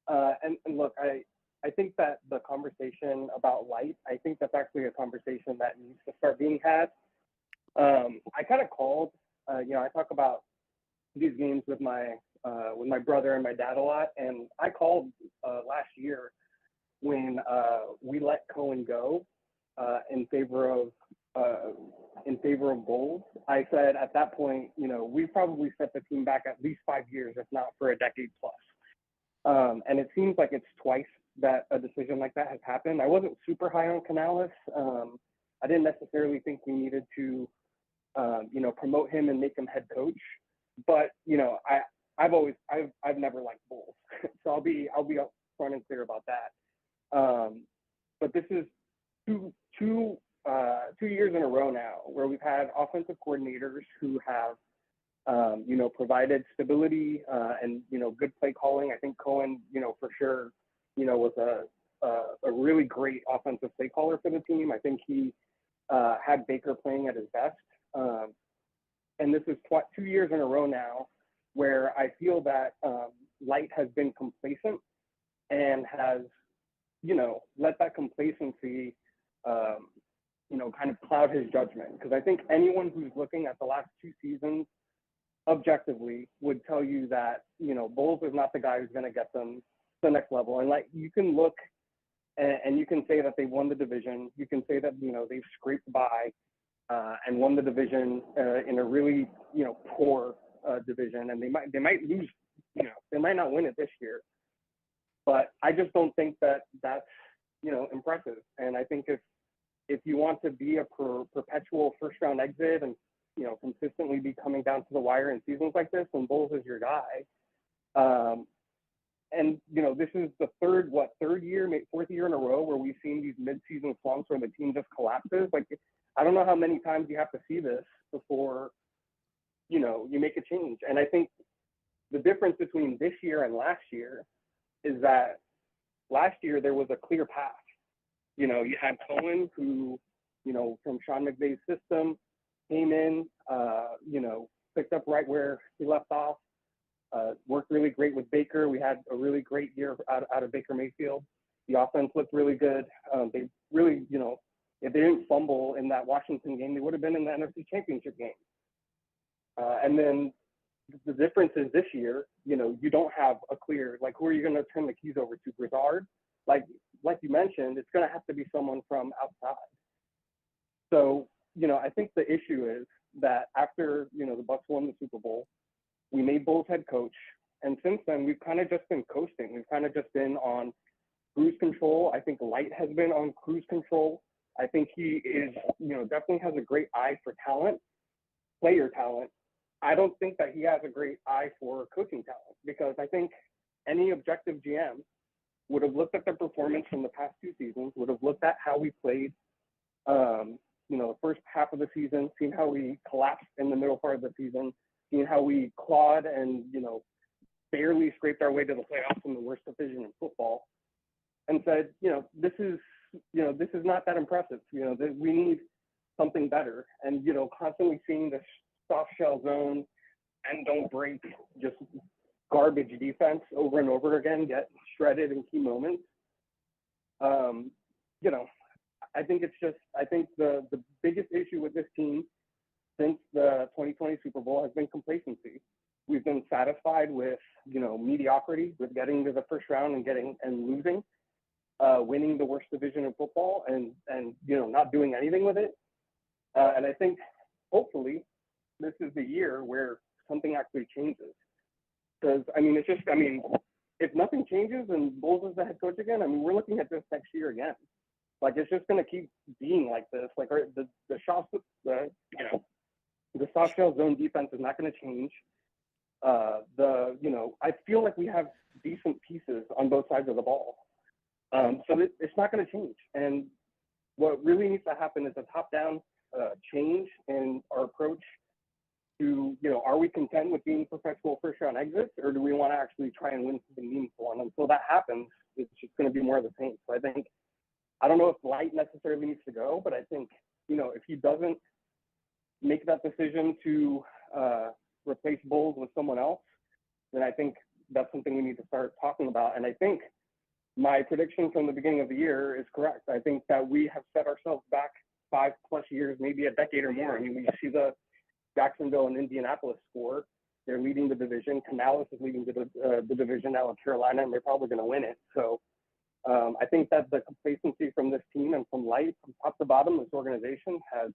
And look, I think that the conversation about Light, I think that's actually a conversation that needs to start being had. I kind of called, I talk about these games with my brother and my dad a lot, and I called last year when we let Cohen go in favor of Bowles. I said at that point, we probably set the team back at least 5 years, if not for a decade plus. And it seems like it's twice that a decision like that has happened. I wasn't super high on Canales. I didn't necessarily think we needed to, promote him and make him head coach. But I've never liked Bowles, so I'll be upfront and clear about that. But this is two years in a row now where we've had offensive coordinators who have, provided stability and, good play calling. I think Cohen, for sure, was a really great offensive play caller for the team. I think he had Baker playing at his best. And this is 2 years in a row now where I feel that Light has been complacent and has, let that complacency, kind of cloud his judgment. Because I think anyone who's looking at the last 2 seasons objectively would tell you that, Bowles is not the guy who's going to get them to the next level. And you can look and you can say that they won the division. You can say that, they've scraped by and won the division in a really, poor division. And they might lose, they might not win it this year. But I just don't think that that's, impressive. And I think if you want to be a perpetual first-round exit and, consistently be coming down to the wire in seasons like this, then Bowles is your guy. And, this is the fourth year in a row where we've seen these mid-season slumps where the team just collapses. I don't know how many times you have to see this before, you make a change. And I think the difference between this year and last year is that last year there was a clear path. You had Cohen who, from Sean McVay's system, came in, picked up right where he left off, worked really great with Baker. We had a really great year out of Baker Mayfield. The offense looked really good. They really, if they didn't fumble in that Washington game, they would have been in the NFC Championship game. And then the difference is this year, you don't have a clear, who are you going to turn the keys over to? Brizard? Like you mentioned, it's going to have to be someone from outside. So, I think the issue is that after, the Bucs won the Super Bowl, we made Bowles head coach. And since then, we've kind of just been coasting. We've kind of just been on cruise control. I think Light has been on cruise control. I think he is, definitely has a great eye for talent, player talent. I don't think that he has a great eye for coaching talent, because I think any objective GM would have looked at the performance from the past 2 seasons, would have looked at how we played, the first half of the season, seen how we collapsed in the middle part of the season, seen how we clawed and, barely scraped our way to the playoffs in the worst division in football, and said, this is not that impressive. We need something better. And, constantly seeing this soft shell zone and don't break, just garbage defense over and over again get shredded in key moments. I think the biggest issue with this team since the 2020 Super Bowl has been complacency. We've been satisfied with, mediocrity, with getting to the first round and losing, winning the worst division in football and not doing anything with it. And I think hopefully this is the year where something actually changes. Because, if nothing changes and Bowles is the head coach again, we're looking at this next year again. It's just going to keep being like this. The soft shell zone defense is not going to change. I feel like we have decent pieces on both sides of the ball. So it's not going to change. And what really needs to happen is a top-down change in our approach to, are we content with being perpetual first-round exits, or do we want to actually try and win something meaningful? And until that happens, it's just going to be more of the same. So I don't know if Light necessarily needs to go, but I think, if he doesn't make that decision to replace Bowles with someone else, then I think that's something we need to start talking about. And I think my prediction from the beginning of the year is correct. I think that we have set ourselves back 5+ years, maybe a decade or more. We see the Jacksonville and Indianapolis score. They're leading the division. Canales is leading the division now in Carolina, and they're probably going to win it. So I think that the complacency from this team and from Light, from top to bottom, this organization has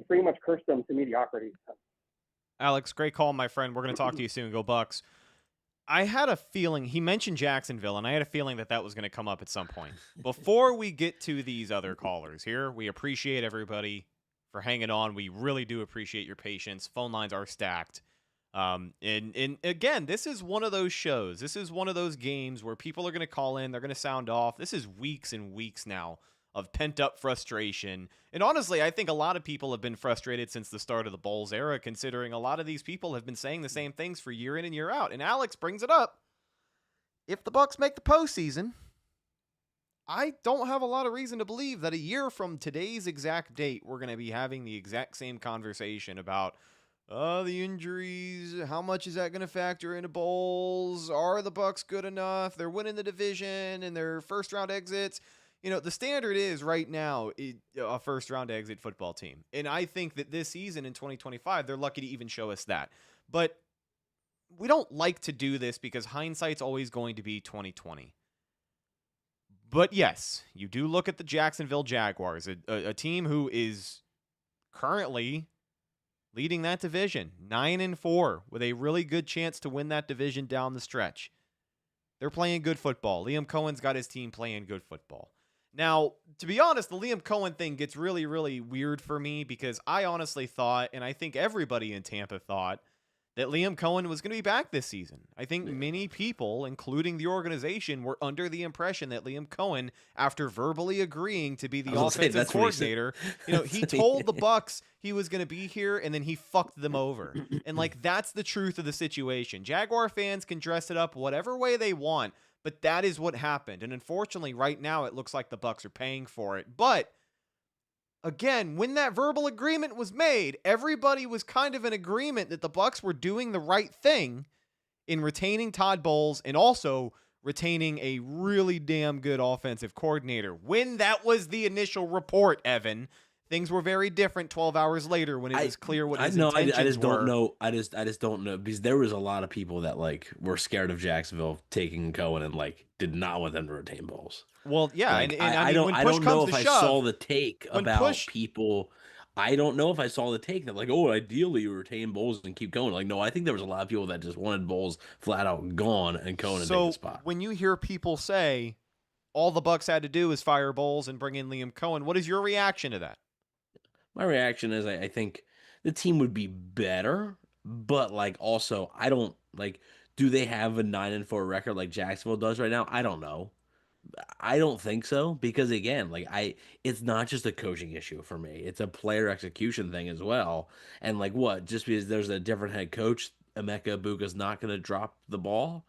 pretty much cursed them to mediocrity. Alex, great call, my friend. We're going to talk to you soon. Go Bucs. I had a feeling, he mentioned Jacksonville, and I had a feeling that was going to come up at some point. Before we get to these other callers here, we appreciate everybody for hanging on. We really do appreciate your patience. Phone lines are stacked. And again, this is one of those shows. This is one of those games where people are going to call in. They're going to sound off. This is weeks and weeks now of pent-up frustration. And honestly, I think a lot of people have been frustrated since the start of the Bowles era, considering a lot of these people have been saying the same things for year in and year out. And Alex brings it up. If the Bucs make the postseason, I don't have a lot of reason to believe that a year from today's exact date, we're going to be having the exact same conversation about the injuries, how much is that going to factor into Bowles? Are the Bucs good enough? They're winning the division and their first-round exits. You know, the standard is right now a first-round exit football team. And I think that this season in 2025, they're lucky to even show us that. But we don't like to do this because hindsight's always going to be 2020. But yes, you do look at the Jacksonville Jaguars, a team who is currently leading that division, 9-4, with a really good chance to win that division down the stretch. They're playing good football. Liam Cohen's got his team playing good football. Now, to be honest, the Liam Cohen thing gets really, really weird for me because I honestly thought, and I think everybody in Tampa thought, that Liam Cohen was going to be back this season. I think many people, including the organization, were under the impression that Liam Cohen, after verbally agreeing to be the offensive coordinator, he told the Bucs he was going to be here, and then he fucked them over. And, that's the truth of the situation. Jaguar fans can dress it up whatever way they want, but that is what happened. And unfortunately, right now, it looks like the Bucs are paying for it. But again, when that verbal agreement was made, everybody was kind of in agreement that the Bucs were doing the right thing in retaining Todd Bowles and also retaining a really damn good offensive coordinator. When that was the initial report, Evan, things were very different 12 hours later when it was clear what his intentions were. I just don't know. I just don't know because there was a lot of people that were scared of Jacksonville taking Cohen and did not want them to retain Bowles. Well, yeah, and I don't know if I saw the take about people. I don't know if I saw the take that ideally you retain Bowles and keep going. No, I think there was a lot of people that just wanted Bowles flat out gone and Cohen to take the spot. When you hear people say all the Bucs had to do is fire Bowles and bring in Liam Cohen, what is your reaction to that? My reaction is I think the team would be better, but also I don't do they have a 9-4 record like Jacksonville does right now? I don't know. I don't think so because again, it's not just a coaching issue for me. It's a player execution thing as well. And just because there's a different head coach, Emeka Egbuka's not going to drop the ball.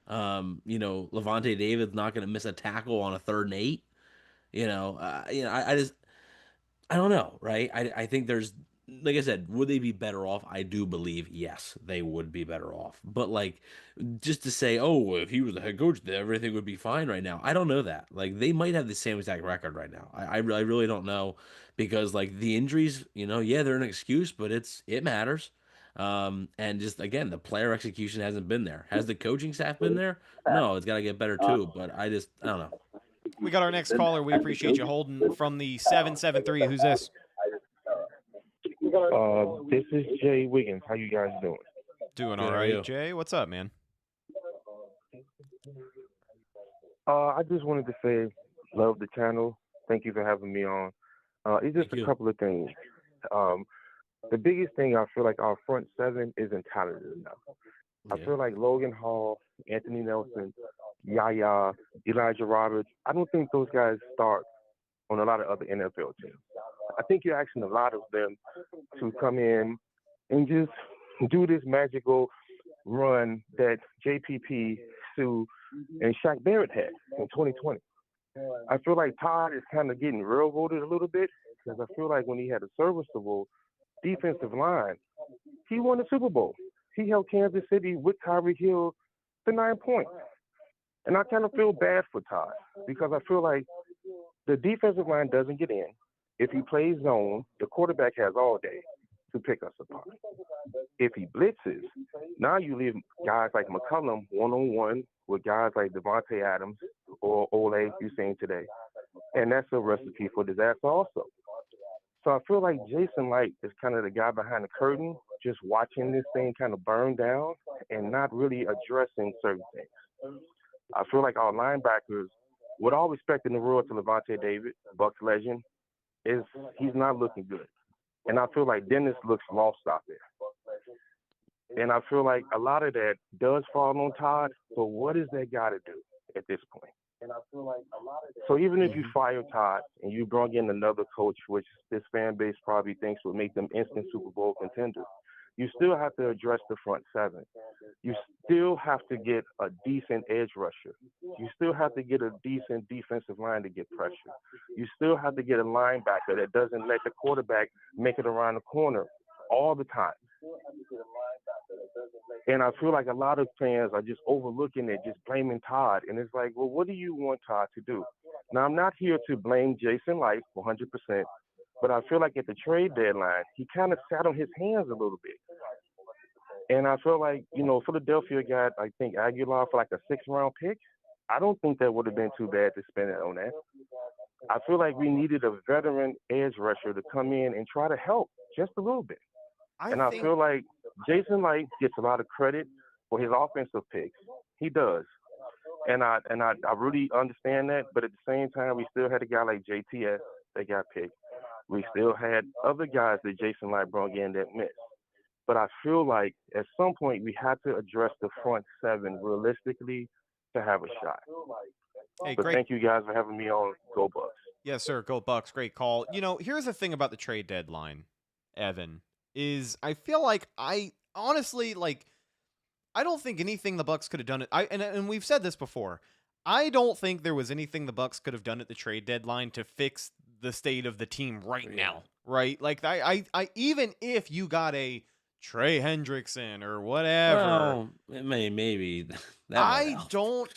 Levante David's not going to miss a tackle on a 3rd and 8. I don't know, right? I think there's, like I said, would they be better off? I do believe, yes, they would be better off. But, just to say, if he was the head coach, everything would be fine right now. I don't know that. They might have the same exact record right now. I really don't know because, the injuries, they're an excuse, but it matters. And just, again, the player execution hasn't been there. Has the coaching staff been there? No, it's got to get better too. But I don't know. We got our next caller. We appreciate you holding from the 773. Who's this? This is Jay Wiggins. How you guys doing? Doing all right, Jay. What's up, man? I just wanted to say, love the channel. Thank you for having me on. It's just a couple of things. The biggest thing, I feel like our front seven isn't talented enough. I feel like Logan Hall, Anthony Nelson, Yaya, Elijah Roberts, I don't think those guys start on a lot of other NFL teams. I think you're asking a lot of them to come in and just do this magical run that JPP, Sue, and Shaq Barrett had in 2020. I feel like Todd is kind of getting railroaded a little bit because I feel like when he had a serviceable defensive line, he won the Super Bowl. He held Kansas City with Tyreek Hill to 9 points. And I kind of feel bad for Todd because I feel like the defensive line doesn't get in. If he plays zone, the quarterback has all day to pick us apart. If he blitzes, now you leave guys like McCollum one-on-one with guys like Devontae Adams or Ole, you've seen today. And that's a recipe for disaster also. So I feel like Jason Light is kind of the guy behind the curtain, just watching this thing kind of burn down and not really addressing certain things. I feel like our linebackers, with all respect in the world to Levante David, Bucs legend, is he's not looking good. And I feel like Dennis looks lost out there. And I feel like a lot of that does fall on Todd, but what is that guy to do at this point? So even if you fire Todd and you bring in another coach, which this fan base probably thinks would make them instant Super Bowl contenders, you still have to address the front seven. You still have to get a decent edge rusher. You still have to get a decent defensive line to get pressure. You still have to get a linebacker that doesn't let the quarterback make it around the corner all the time. And I feel like a lot of fans are just overlooking it, just blaming Todd. And it's like, well, what do you want Todd to do? Now, I'm not here to blame Jason Light 100%, but I feel like at the trade deadline, he kind of sat on his hands a little bit. And I feel like, Philadelphia got, I think, Aguilar for like a 6th-round pick. I don't think that would have been too bad to spend it on that. I feel like we needed a veteran edge rusher to come in and try to help just a little bit. I feel like Jason Light gets a lot of credit for his offensive picks. He does. And I really understand that. But at the same time, we still had a guy like JTS that got picked. We still had other guys that Jason Light brought in that missed. But I feel like at some point we had to address the front seven realistically to have a shot. Hey, but thank you guys for having me on. Go Bucs. Yes, sir. Go Bucs. Great call. Here's the thing about the trade deadline, Evan, is I feel like I don't think anything the Bucs could have done and we've said this before. I don't think there was anything the Bucs could have done at the trade deadline to fix the state of the team right now, right? Like I even if you got a Trey Hendrickson or whatever. Well, maybe. I don't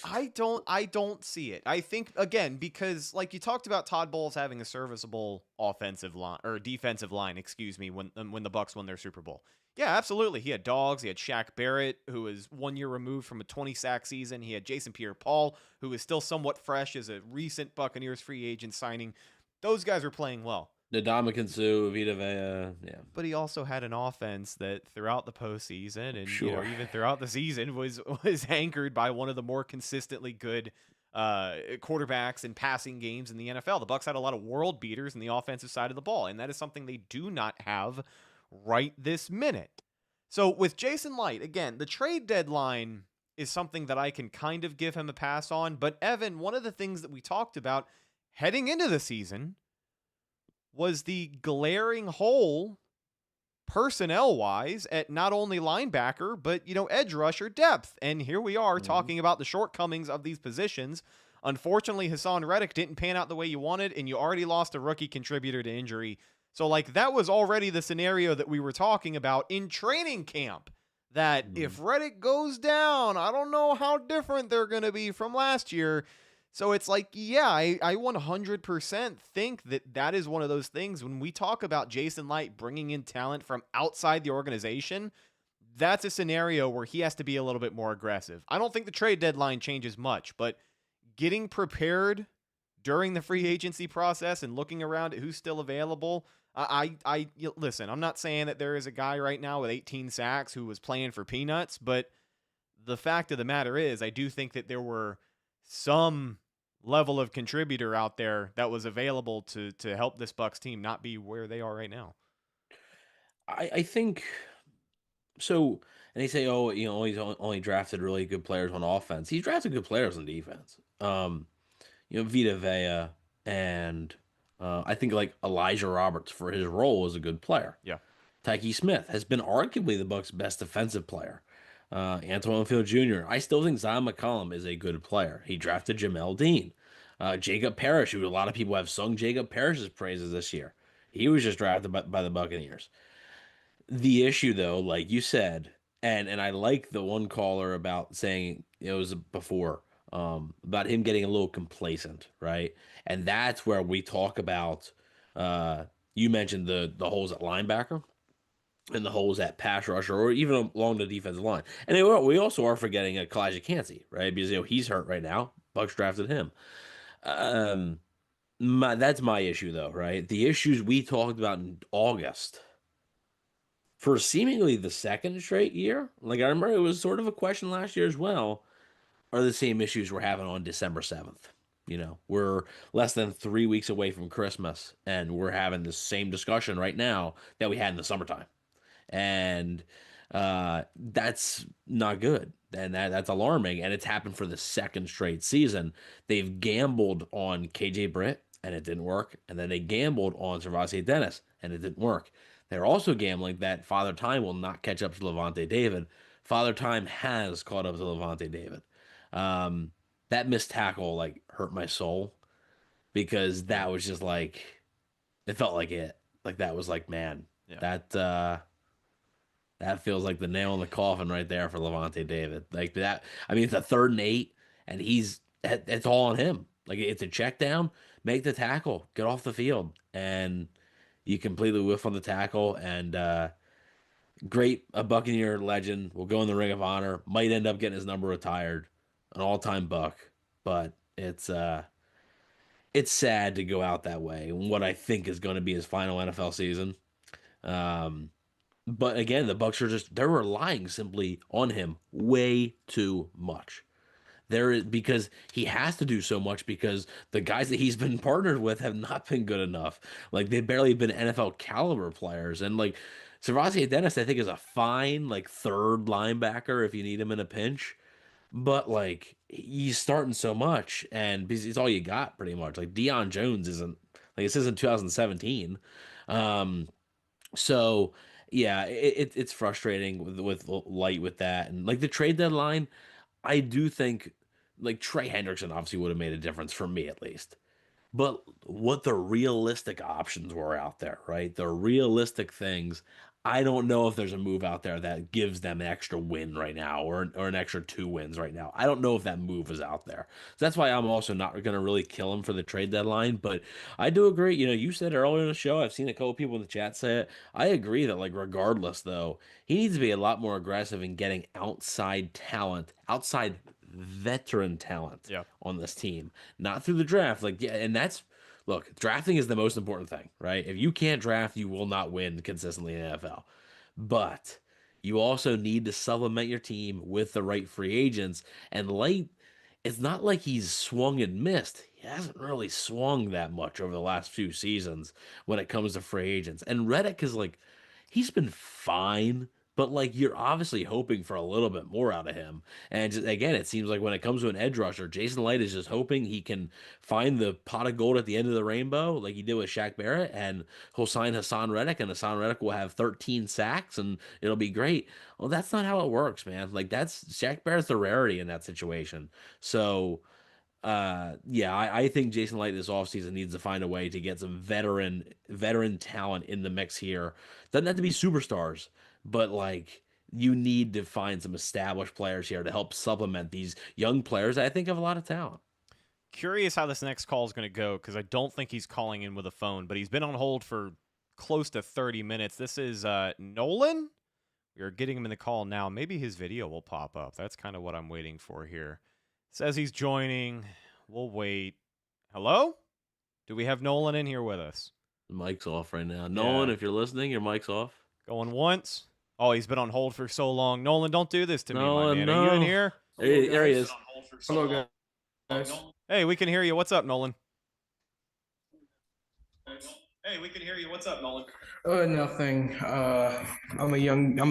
see it. I think, again, because like you talked about Todd Bowles having a serviceable offensive line or defensive line, when the Bucs won their Super Bowl. Yeah, absolutely. He had dogs. He had Shaq Barrett, who was 1 year removed from a 20-sack season. He had Jason Pierre-Paul, who is still somewhat fresh as a recent Buccaneers free agent signing. Those guys were playing well. Ndamukong Suh, Vita Vea, yeah. But he also had an offense that throughout the postseason and even throughout the season was anchored by one of the more consistently good quarterbacks in passing games in the NFL. The Bucs had a lot of world beaters in the offensive side of the ball, and that is something they do not have right this minute. So with Jason Light, again, the trade deadline is something that I can kind of give him a pass on. But Evan, one of the things that we talked about heading into the season was the glaring hole personnel-wise at not only linebacker, but, edge rusher depth. And here we are talking about the shortcomings of these positions. Unfortunately, Hassan Reddick didn't pan out the way you wanted, and you already lost a rookie contributor to injury. So, that was already the scenario that we were talking about in training camp, that if Reddick goes down, I don't know how different they're going to be from last year. So it's I 100% think that is one of those things when we talk about Jason Light bringing in talent from outside the organization, that's a scenario where he has to be a little bit more aggressive. I don't think the trade deadline changes much, but getting prepared during the free agency process and looking around at who's still available, listen, I'm not saying that there is a guy right now with 18 sacks who was playing for peanuts, but the fact of the matter is I do think that there were some level of contributor out there that was available to help this Bucs team not be where they are right now. I think so. And they say, he's only drafted really good players on offense. He's drafted good players on defense. Vita Vea and I think Elijah Roberts for his role is a good player. Yeah. Tyke Smith has been arguably the Bucs' best defensive player. Antoine Field Jr. I still think Zion McCollum is a good player. He drafted Jamel Dean. Jacob Parrish, who a lot of people have sung Jacob Parrish's praises this year. He was just drafted by the Buccaneers. The issue, though, like you said, and I like the one caller about saying, it was before, about him getting a little complacent, right? And that's where we talk about, you mentioned the holes at linebacker. And the holes at pass rusher, or even along the defensive line. And we also are forgetting Kalijah Kancey, right? Because he's hurt right now. Bucs drafted him. That's my issue, though, right? The issues we talked about in August for seemingly the second straight year. I remember it was sort of a question last year as well. Are the same issues we're having on December 7th? We're less than 3 weeks away from Christmas, and we're having the same discussion right now that we had in the summertime. And That's not good. And that's alarming. And it's happened for the second straight season. They've gambled on KJ Britt and it didn't work. And then they gambled on Servante Dennis and it didn't work. They're also gambling that Father Time will not catch up to Levante David. Father Time has caught up to Levante David. That missed tackle like hurt my soul because that was just like it felt like it. Like that was like, man, that feels like the nail in the coffin right there for Levante David. Like that. I mean, it's a 3rd and 8, and it's all on him. Like it's a check down, make the tackle, get off the field, and you completely whiff on the tackle. And a Buccaneer legend will go in the Ring of Honor. Might end up getting his number retired, an all-time Buck. But it's sad to go out that way. What I think is going to be his final NFL season. But again, the Bucs they're relying simply on him way too much. Because he has to do so much because the guys that he's been partnered with have not been good enough. Like they've barely been NFL caliber players. And like Servante Dennis, I think is a fine like 3rd linebacker if you need him in a pinch. But like he's starting so much and it's all you got pretty much. Like Deion Jones isn't like this isn't 2017. So yeah, it's frustrating with Light with that. And like the trade deadline, I do think like Trey Hendrickson obviously would have made a difference for me at least. But what the realistic options were out there, right? The realistic things. I don't know if there's a move out there that gives them an extra win right now or an extra 2 wins right now. I don't know if that move is out there. So that's why I'm also not going to really kill him for the trade deadline. But I do agree. You know, you said earlier in the show, I've seen a couple people in the chat say it. I agree that, like, regardless, though, he needs to be a lot more aggressive in getting outside talent, outside veteran talent on this team, not through the draft. Like, yeah, and that's look, drafting is the most important thing, right? If you can't draft, you will not win consistently in the NFL. But you also need to supplement your team with the right free agents. And Light, it's not like he's swung and missed. He hasn't really swung that much over the last few seasons when it comes to free agents. And Reddick is like, he's been fine. But like you're obviously hoping for a little bit more out of him. And just, again, it seems like when it comes to an edge rusher, Jason Light is just hoping he can find the pot of gold at the end of the rainbow, like he did with Shaq Barrett, and he'll sign Hassan Reddick, and Hassan Reddick will have 13 sacks, and it'll be great. Well, that's not how it works, man. Like that's Shaq Barrett's the rarity in that situation. So yeah, I think Jason Light this offseason needs to find a way to get some veteran talent in the mix here. Doesn't have to be superstars, but like you need to find some established players here to help supplement these young players that I think have a lot of talent. Curious how this next call is going to go because I don't think he's calling in with a phone, but he's been on hold for close to 30 minutes. This is Nolan. We are getting him in the call now. Maybe his video will pop up. That's kind of what I'm waiting for here. Says he's joining. We'll wait. Hello? Do we have Nolan in here with us? The mic's off right now. Nolan, if you're listening, your mic's off. Going once. Oh, he's been on hold for so long. Nolan, don't do this to me, my man. No. Are you in here? Hey, there he is. Hello, guys. Hey, we can hear you. What's up, Nolan? Hey, we can hear you. What's up, Nolan? Nothing. I'm a youngster.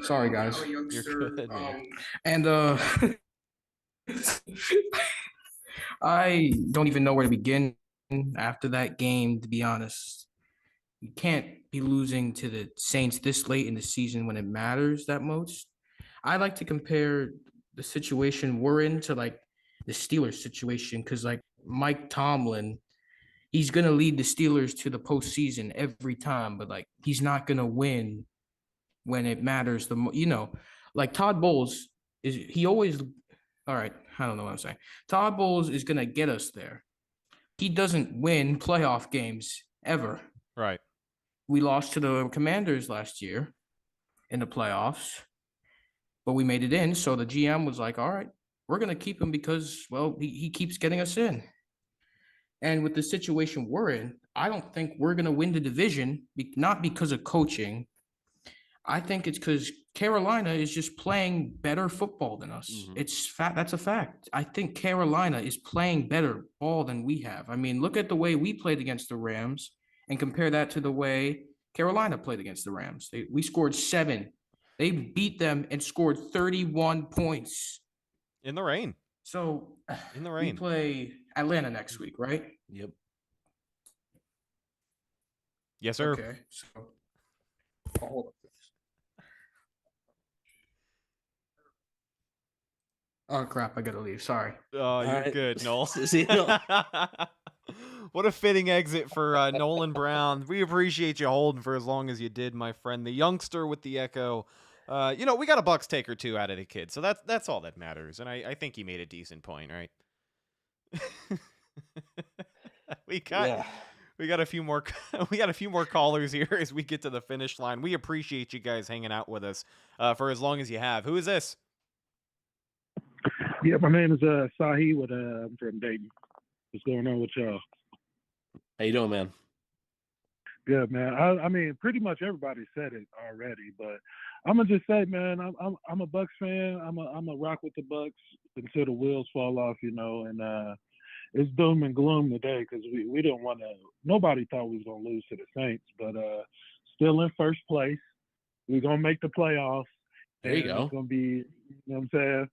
Sorry, guys. You're good, man. And I don't even know where to begin after that game, to be honest. You can't be losing to the Saints this late in the season when it matters that most. I like to compare the situation we're in to like the Steelers situation because like Mike Tomlin, he's going to lead the Steelers to the postseason every time, but like he's not going to win when it matters the most. You know, like Todd Bowles all right, I don't know what I'm saying. Todd Bowles is going to get us there. He doesn't win playoff games ever. Right. We lost to the Commanders last year in the playoffs, but we made it in. So the GM was like, all right, we're going to keep him because, well, he keeps getting us in. And with the situation we're in, I don't think we're going to win the division, not because of coaching. I think it's because Carolina is just playing better football than us. Mhm. It's fact. That's a fact. I think Carolina is playing better ball than we have. I mean, look at the way we played against the Rams and compare that to the way Carolina played against the Rams. We scored 7. They beat them and scored 31 points. In the rain. So In the we rain. play Atlanta next week, right? Yep. Yes, sir. Okay. So hold up. Oh crap! I gotta leave. Sorry. Oh, you're right. good, Noel. See, no. What a fitting exit for Nolan Brown. We appreciate you holding for as long as you did, my friend. The youngster with the echo. We got a Bucs take or two out of the kid, so that's all that matters. And I think he made a decent point, right? We got a few more callers here as we get to the finish line. We appreciate you guys hanging out with us for as long as you have. Who is this? Yeah, my name is Sahi. I'm from Dayton. What's going on with y'all? How you doing, man? Good, man. I mean, pretty much everybody said it already, but I'm gonna just say, man, I'm a Bucs fan. I'm a rock with the Bucs until the wheels fall off, and it's doom and gloom today because we didn't want to. Nobody thought we was gonna lose to the Saints, but still in first place. We're gonna make the playoffs. There you go. It's gonna be, you know what I'm saying?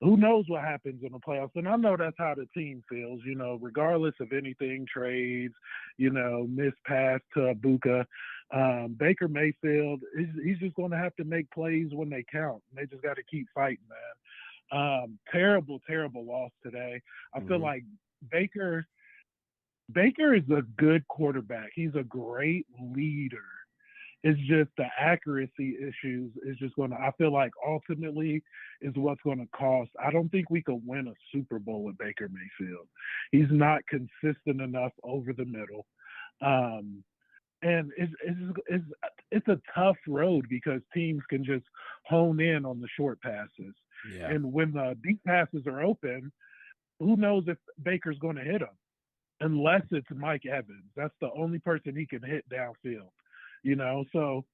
Who knows what happens in the playoffs? And I know that's how the team feels, regardless of anything, trades, missed pass to Buka. Baker Mayfield, he's just going to have to make plays when they count. They just got to keep fighting, man. Terrible, terrible loss today. I feel like Baker is a good quarterback. He's a great leader. It's just the accuracy issues is just going to, I feel like ultimately is what's going to cost. I don't think we could win a Super Bowl with Baker Mayfield. He's not consistent enough over the middle. And it's a tough road because teams can just hone in on the short passes. Yeah. And when the deep passes are open, who knows if Baker's going to hit them? Unless it's Mike Evans. That's the only person he can hit downfield. So,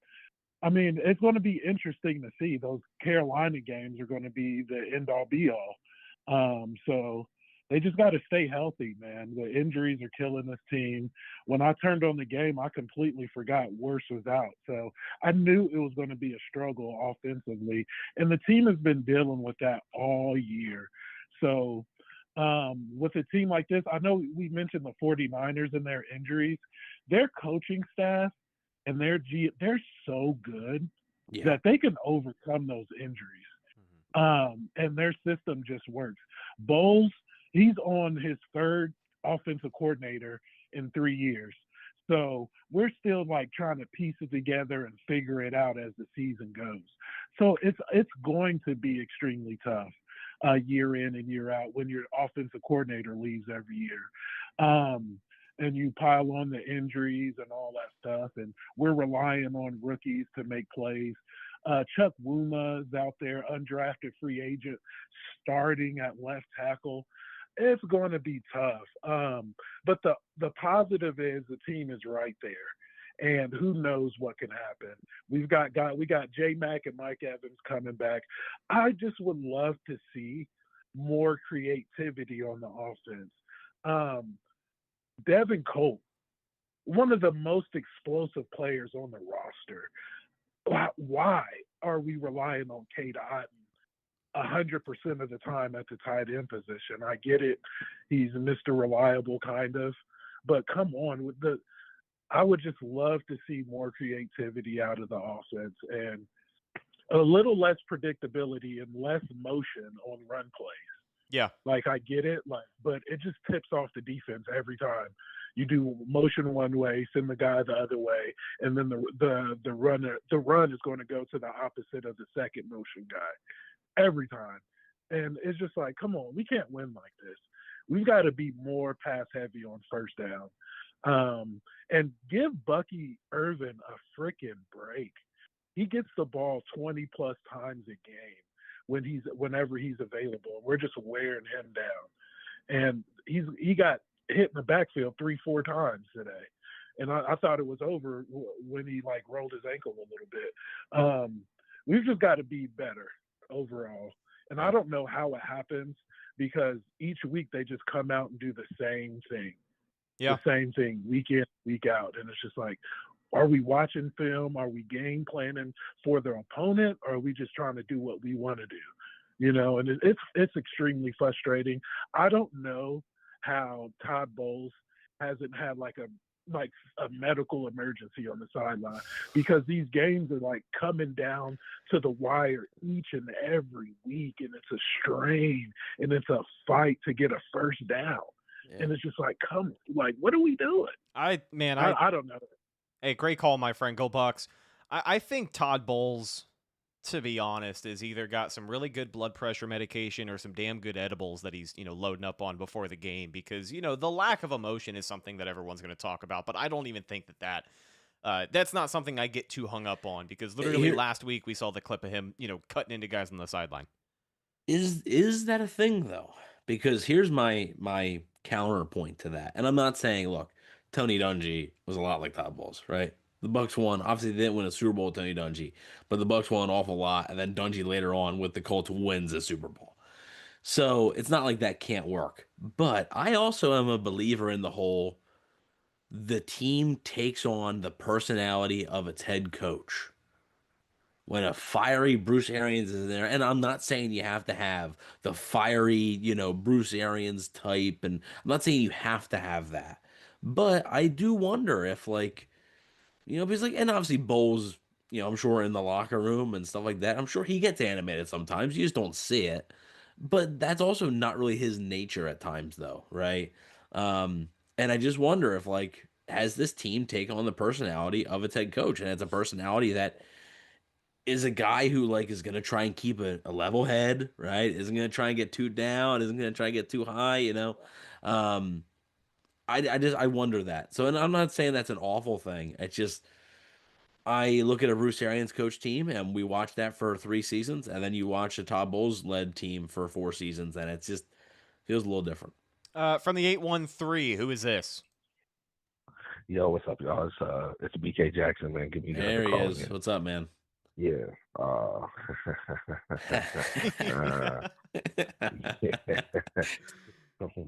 I mean, it's going to be interesting to see. Those Carolina games are going to be the end-all, be-all. So they just got to stay healthy, man. The injuries are killing this team. When I turned on the game, I completely forgot Wirfs was out. So I knew it was going to be a struggle offensively. And the team has been dealing with that all year. So with a team like this, I know we mentioned the 49ers and their injuries. Their coaching staff and they're so good that they can overcome those injuries. And their system just works. Bowles, he's on his third offensive coordinator in 3 years. So we're still trying to piece it together and figure it out as the season goes. So it's going to be extremely tough year in and year out when your offensive coordinator leaves every year. And you pile on the injuries and all that stuff. And we're relying on rookies to make plays. Chuck Wuma is out there, undrafted free agent, starting at left tackle. It's going to be tough. But the positive is the team is right there. And who knows what can happen. We got J Mac and Mike Evans coming back. I just would love to see more creativity on the offense. Devin Colt, one of the most explosive players on the roster. Why are we relying on Cade Otton 100% of the time at the tight end position? I get it. He's Mr. Reliable kind of. But come on, I would just love to see more creativity out of the offense and a little less predictability and less motion on run plays. Yeah. I get it, but it just tips off the defense every time. You do motion one way, send the guy the other way, and then the run is going to go to the opposite of the second motion guy every time. And it's just come on, we can't win like this. We've got to be more pass heavy on first down. And give Bucky Irvin a freaking break. He gets the ball 20 plus times a game whenever he's available. We're just wearing him down. And he got hit in the backfield 3-4 times today. and I thought it was over when he like rolled his ankle a little bit. We've just got to be better overall, and I don't know how it happens because each week they just come out and do the same thing. Yeah. The same thing week in, week out. And it's just like, are we watching film? Are we game planning for their opponent? Or are we just trying to do what we want to do? You know, and it's extremely frustrating. I don't know how Todd Bowles hasn't had like a medical emergency on the sideline, because these games are like coming down to the wire each and every week, and it's a strain and it's a fight to get a first down. Yeah. And it's just like, what are we doing? I don't know. Hey, great call, my friend. Go Bucs. I think Todd Bowles, to be honest, has either got some really good blood pressure medication or some damn good edibles that he's, loading up on before the game, because, the lack of emotion is something that everyone's going to talk about, but I don't even think that's not something I get too hung up on, because literally last week we saw the clip of him, cutting into guys on the sideline. Is that a thing, though? Because here's my counterpoint to that. And I'm not saying, look, Tony Dungy was a lot like Todd Bowles, right? The Bucs won. Obviously, they didn't win a Super Bowl with Tony Dungy, but the Bucs won an awful lot, and then Dungy later on with the Colts wins a Super Bowl. So it's not like that can't work. But I also am a believer in the team takes on the personality of its head coach. When a fiery Bruce Arians is in there, and I'm not saying you have to have the fiery, Bruce Arians type, and I'm not saying you have to have that, but I do wonder if, because and obviously Bowles, I'm sure in the locker room and stuff like that, I'm sure he gets animated sometimes. You just don't see it, but that's also not really his nature at times, though, right? And I just wonder if, has this team taken on the personality of its head coach, and it's a personality that is a guy who is going to try and keep a level head, right? Isn't going to try and get too down, isn't going to try and get too high, I wonder that. So, and I'm not saying that's an awful thing. It's just, I look at a Bruce Arians coach team, and we watch that for 3 seasons, and then you watch a Todd Bowles led team for 4 seasons, and it just feels a little different. From the 813, who is this? Yo, what's up, y'all? It's BK Jackson, man. Give me there he is. What's up, man? Yeah.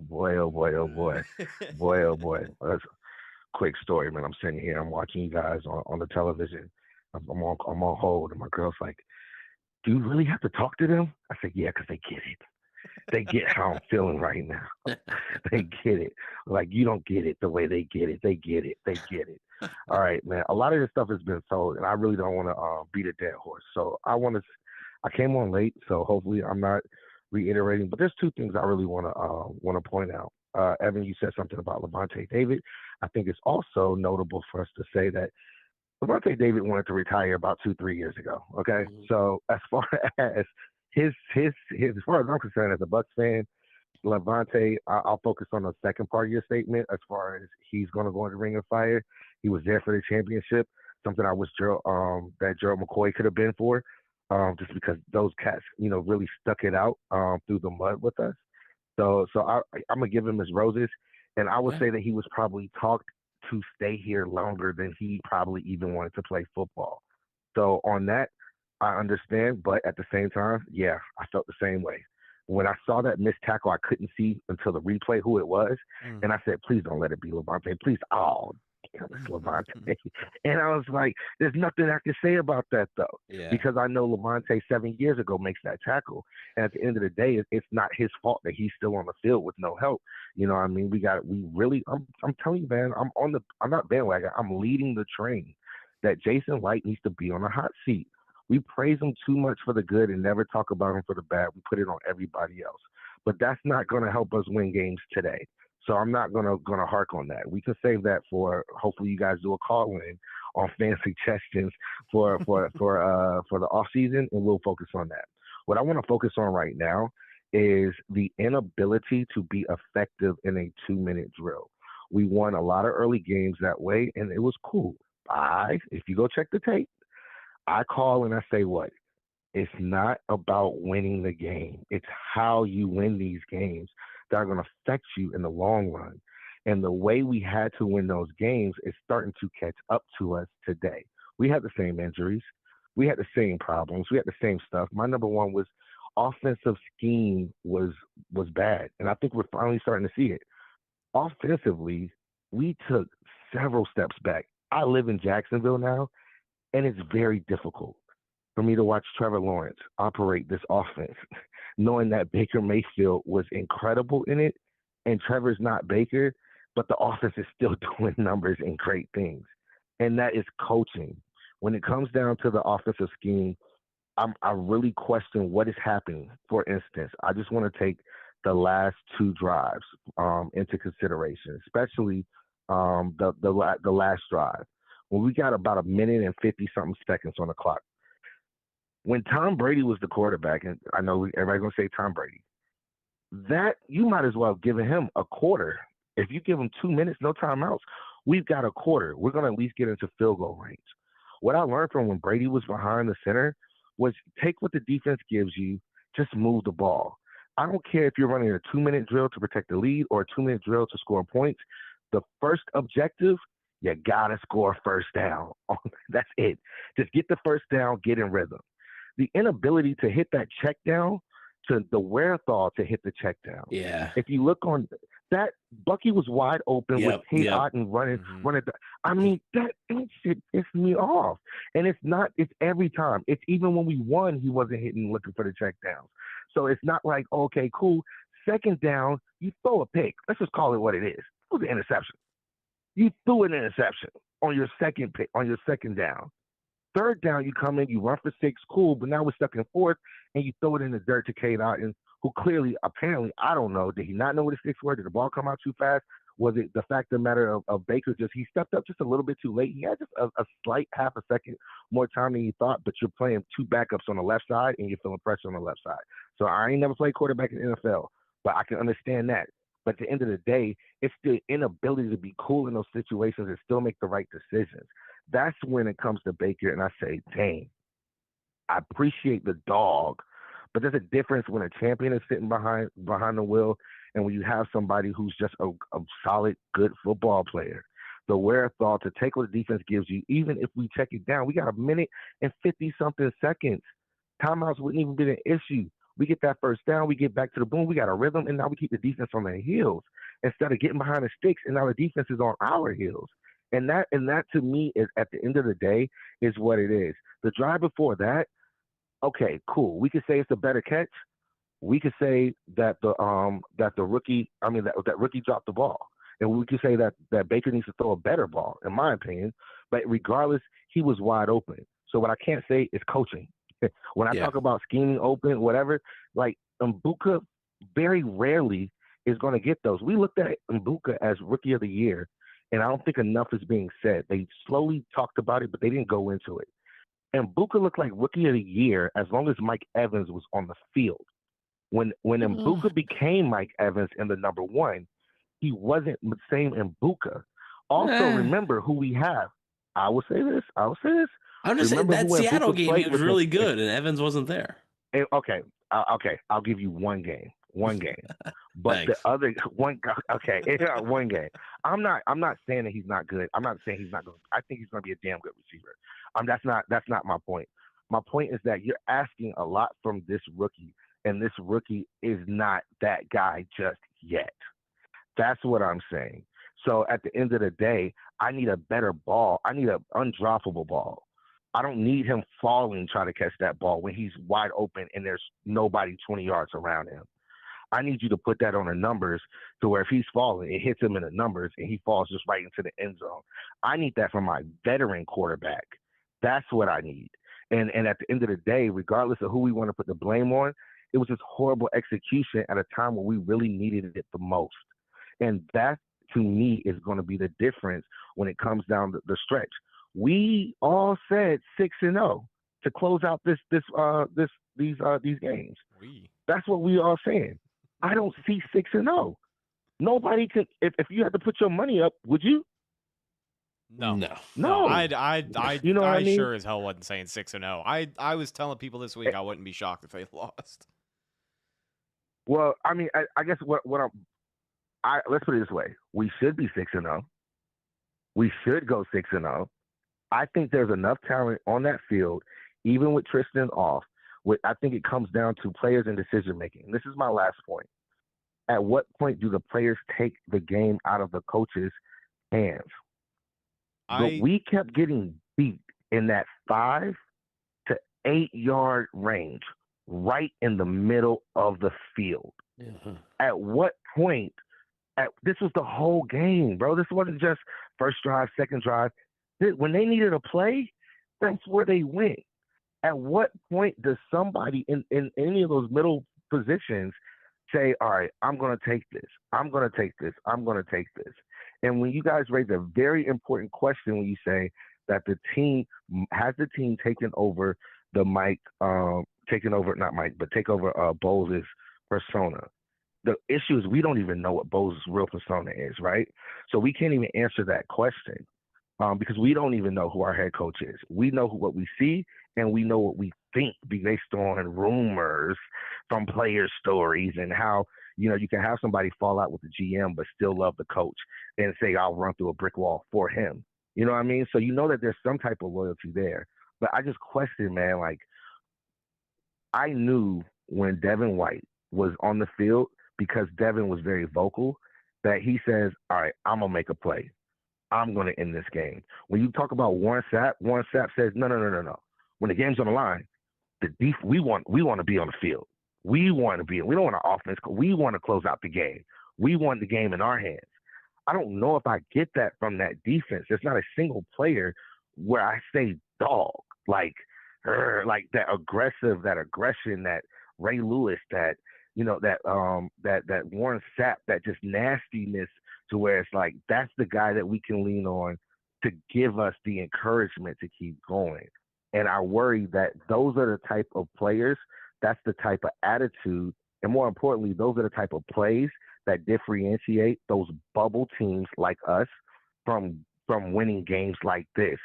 Boy, oh boy, oh boy. Boy, oh boy. That's a quick story, man. I'm sitting here, I'm watching you guys on the television. I'm on hold, and my girl's like, do you really have to talk to them? I said, yeah, because they get it. They get how I'm feeling right now. They get it. You don't get it the way they get it. They get it. They get it. All right, man. A lot of this stuff has been told, and I really don't want to beat a dead horse. So I came on late, so hopefully I'm not reiterating. But there's 2 things I really want to point out. Evan, you said something about Levante David. I think it's also notable for us to say that Levante David wanted to retire about 2-3 years ago. Okay, so as far as as far as I'm concerned, as a Bucs fan, Levante, I'll focus on the second part of your statement. As far as he's going to go in the ring of fire, he was there for the championship. Something I wish that Gerald McCoy could have been for, just because those cats, really stuck it out through the mud with us. So I'm gonna give him his roses, and I would say that he was probably talked to stay here longer than he probably even wanted to play football. So on that, I understand, but at the same time, yeah, I felt the same way. When I saw that missed tackle, I couldn't see until the replay who it was, and I said, please don't let it be Levante. Please, damn, it's Levante. And I was like, there's nothing I can say about that, though, because I know Levante 7 years ago makes that tackle, and at the end of the day, it's not his fault that he's still on the field with no help. You know what I mean? I'm telling you, man, I'm not bandwagon. I'm leading the train that Jason Light needs to be on a hot seat. We praise him too much for the good and never talk about him for the bad. We put it on everybody else. But that's not going to help us win games today. So I'm not going to hark on that. We can save that for, hopefully you guys do a call-in on fan suggestions for the off season, and we'll focus on that. What I want to focus on right now is the inability to be effective in a 2-minute drill. We won a lot of early games that way, and it was cool. If you go check the tape, I call and I say what? It's not about winning the game. It's how you win these games that are going to affect you in the long run. And the way we had to win those games is starting to catch up to us today. We had the same injuries. We had the same problems. We had the same stuff. My number one was offensive scheme was bad. And I think we're finally starting to see it. Offensively, we took several steps back. I live in Jacksonville now, and it's very difficult for me to watch Trevor Lawrence operate this offense, knowing that Baker Mayfield was incredible in it, and Trevor's not Baker, but the offense is still doing numbers and great things. And that is coaching. When it comes down to the offensive scheme, I really question what is happening. For instance, I just want to take the last two drives into consideration, especially the last drive, when we got about a minute and 50-something seconds on the clock. When Tom Brady was the quarterback, and I know everybody's going to say Tom Brady, that you might as well have given him a quarter. If you give him 2 minutes, no timeouts, we've got a quarter. We're going to at least get into field goal range. What I learned from when Brady was behind the center was take what the defense gives you, just move the ball. I don't care if you're running a 2-minute drill to protect the lead or a 2-minute drill to score points. The first objective, you got to score first down. That's it. Just get the first down, get in rhythm. The inability to hit that check down, to the wherewithal to hit the check down. Yeah. If you look on that, Bucky was wide open with Kate Otten running. I mean, that shit pissed me off. And it's every time. It's even when we won, he wasn't hitting, looking for the check downs. So it's not like, okay, cool. Second down, you throw a pick. Let's just call it what it is. It was an interception. You threw an interception on your second pick, on your second down. Third down, you come in, you run for 6, cool, but now we're stuck in fourth, and you throw it in the dirt to Kate Otten, who clearly, apparently, I don't know, did he not know where the sticks were? Did the ball come out too fast? Was it the fact of the matter of Baker he stepped up just a little bit too late? He had just a slight half a second more time than you thought, but you're playing two backups on the left side, and you're feeling pressure on the left side. So I ain't never played quarterback in the NFL, but I can understand that. But at the end of the day, it's the inability to be cool in those situations and still make the right decisions. That's when it comes to Baker, and I say, dang, I appreciate the dog, but there's a difference when a champion is sitting behind the wheel and when you have somebody who's just a solid, good football player. The wherewithal to take what the defense gives you, even if we check it down. We got a minute and 50-something seconds. Timeouts wouldn't even be an issue. We get that first down, we get back to the boom, we got a rhythm, and now we keep the defense on their heels instead of getting behind the sticks, and now the defense is on our heels. And that to me is, at the end of the day, is what it is. The drive before that, okay, cool. We could say it's a better catch. We could say that that rookie dropped the ball. And we could say that Baker needs to throw a better ball, in my opinion. But regardless, he was wide open. So what I can't say is coaching. When I talk about scheming open, whatever, like Mbuka very rarely is going to get those. We looked at Mbuka as Rookie of the Year, and I don't think enough is being said. They slowly talked about it, but they didn't go into it. And Mbuka looked like Rookie of the Year as long as Mike Evans was on the field. When Mbuka became Mike Evans in the number one, he wasn't the same Mbuka. Also, remember who we have. I will say this. I'm just saying that Seattle game, he was really good, and Evans wasn't there. Okay, I'll give you one game. But the other one, one game. I'm not saying that he's not good. I'm not saying he's not good. I think he's going to be a damn good receiver. That's not my point. My point is that you're asking a lot from this rookie, and this rookie is not that guy just yet. That's what I'm saying. So at the end of the day, I need a better ball. I need an undroppable ball. I don't need him falling trying to catch that ball when he's wide open and there's nobody 20 yards around him. I need you to put that on the numbers to where if he's falling, it hits him in the numbers and he falls just right into the end zone. I need that from my veteran quarterback. That's what I need. And at the end of the day, regardless of who we want to put the blame on, it was just horrible execution at a time when we really needed it the most. And that, to me, is going to be the difference when it comes down to the stretch. We all said 6-0 to close out these games. That's what we all saying. I don't see 6-0. Nobody could. If you had to put your money up, would you? No. I you know what I mean? Sure as hell wasn't saying 6-0. I was telling people this week I wouldn't be shocked if they lost. Well, I mean, I guess what I'm let's put it this way: we should be 6-0. We should go 6-0. I think there's enough talent on that field, even with Tristan off. I think it comes down to players and decision making. This is my last point. At what point do the players take the game out of the coach's hands? But we kept getting beat in that 5 to 8 yard range, right in the middle of the field. Yeah. At what point? This was the whole game, bro. This wasn't just first drive, second drive. When they needed a play, that's where they went. At what point does somebody in any of those middle positions say, all right, I'm going to take this. I'm going to take this. I'm going to take this. And when you guys raise a very important question when you say that the team has the team taken over the Mike, take over Bowles' persona. The issue is we don't even know what Bowles' real persona is, right? So we can't even answer that question because we don't even know who our head coach is. We know what we see and we know what we think based on rumors from player stories and how, you can have somebody fall out with the GM but still love the coach and say, I'll run through a brick wall for him. You know what I mean? So that there's some type of loyalty there. But I just question, man, like I knew when Devin White was on the field, because Devin was very vocal, that he says, all right, I'm going to make a play. I'm going to end this game. When you talk about Warren Sapp says, no. When the game's on the line, we want to be on the field. We don't want an offense. We want to close out the game. We want the game in our hands. I don't know if I get that from that defense. There's not a single player where I say dog, like that aggression, that Ray Lewis, that Warren Sapp, that just nastiness to where it's like that's the guy that we can lean on to give us the encouragement to keep going. And I worry that those are the type of players, that's the type of attitude, and more importantly, those are the type of plays that differentiate those bubble teams like us from winning games like this.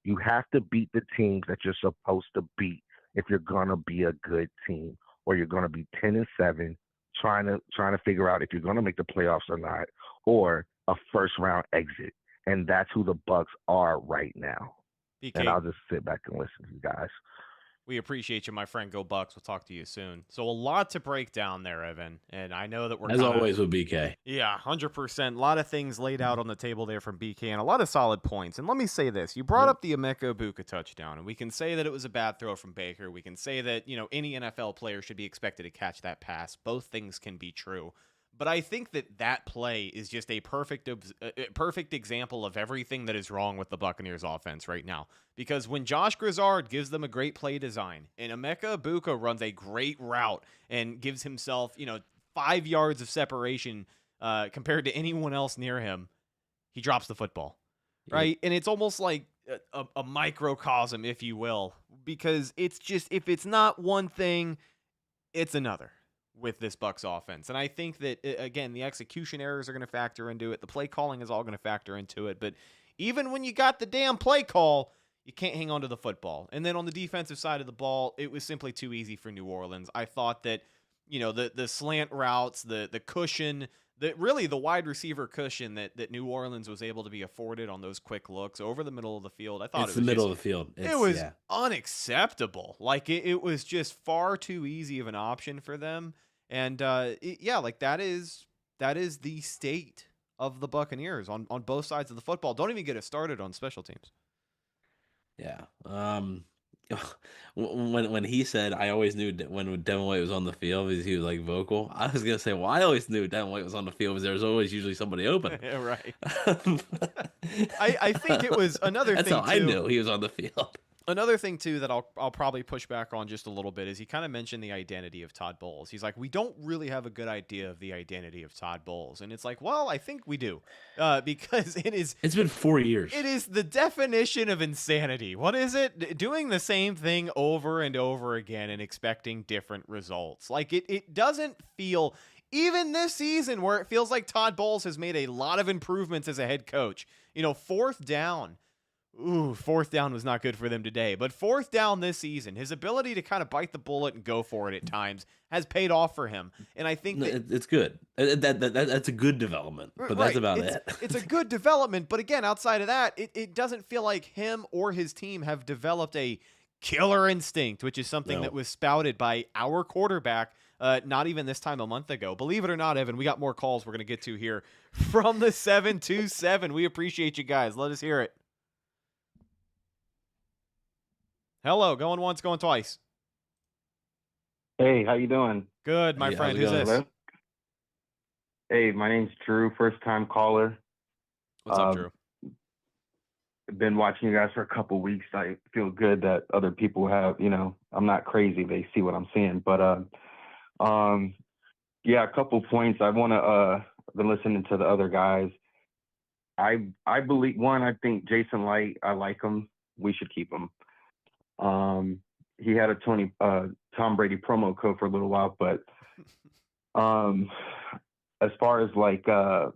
You have to beat the teams that you're supposed to beat if you're gonna be a good team, or you're gonna be 10-7, trying to figure out if you're gonna make the playoffs or not, or a first round exit. And that's who the Bucs are right now. BK, and I'll just sit back and listen to you guys. We appreciate you, my friend. Go Bucs. We'll talk to you soon. So a lot to break down there, Evan. And I know that we're as always with BK. Yeah, 100%. A lot of things laid out on the table there from BK and a lot of solid points. And let me say this. You brought up the Emeka Egbuka touchdown, and we can say that it was a bad throw from Baker. We can say that, any NFL player should be expected to catch that pass. Both things can be true. But I think that play is just a perfect example of everything that is wrong with the Buccaneers offense right now. Because when Josh Grizzard gives them a great play design and Emeka Egbuka runs a great route and gives himself, 5 yards of separation compared to anyone else near him, he drops the football, right? And it's almost like a microcosm, if you will, because it's just, if it's not one thing, it's another with this Bucs offense. And I think that, again, the execution errors are going to factor into it. The play calling is all going to factor into it. But even when you got the damn play call, you can't hang on to the football. And then on the defensive side of the ball, it was simply too easy for New Orleans. I thought that, the slant routes, the cushion, really the wide receiver cushion that New Orleans was able to be afforded on those quick looks over the middle of the field. I thought it's the middle of the field. It was unacceptable. Like it was just far too easy of an option for them. And that is the state of the Buccaneers on both sides of the football. Don't even get us started on special teams. Yeah. When he said, I always knew when Devin White was on the field, he was like vocal. I was gonna say, well, I always knew Devin White was on the field because there was always usually somebody open. Yeah, right. I think it was another That's thing. That's how I knew he was on the field. Another thing, too, that I'll probably push back on just a little bit is he kind of mentioned the identity of Todd Bowles. He's like, we don't really have a good idea of the identity of Todd Bowles. And it's like, well, I think we do. Because it's been 4 years. It is the definition of insanity. What is it? Doing the same thing over and over again and expecting different results. Like, it doesn't feel, even this season where it feels like Todd Bowles has made a lot of improvements as a head coach. 4th down. Ooh, fourth down was not good for them today. But fourth down this season, his ability to kind of bite the bullet and go for it at times has paid off for him. And I think it's good. That's a good development, but that's about it. It's a good development. But again, outside of that, it doesn't feel like him or his team have developed a killer instinct, which is something that was spouted by our quarterback not even this time a month ago. Believe it or not, Evan, we got more calls we're going to get to here from the 727. We appreciate you guys. Let us hear it. Hello, going once, going twice. Hey, how you doing? Good, my friend. Who's this? Hello? Hey, my name's Drew, first-time caller. What's up, Drew? Been watching you guys for a couple weeks. I feel good that other people have, I'm not crazy. They see what I'm seeing. But, yeah, a couple points. I want to, been listening to the other guys. I believe, one, I think Jason Light, I like him. We should keep him. He had a Tom Brady promo code for a little while, but as far as like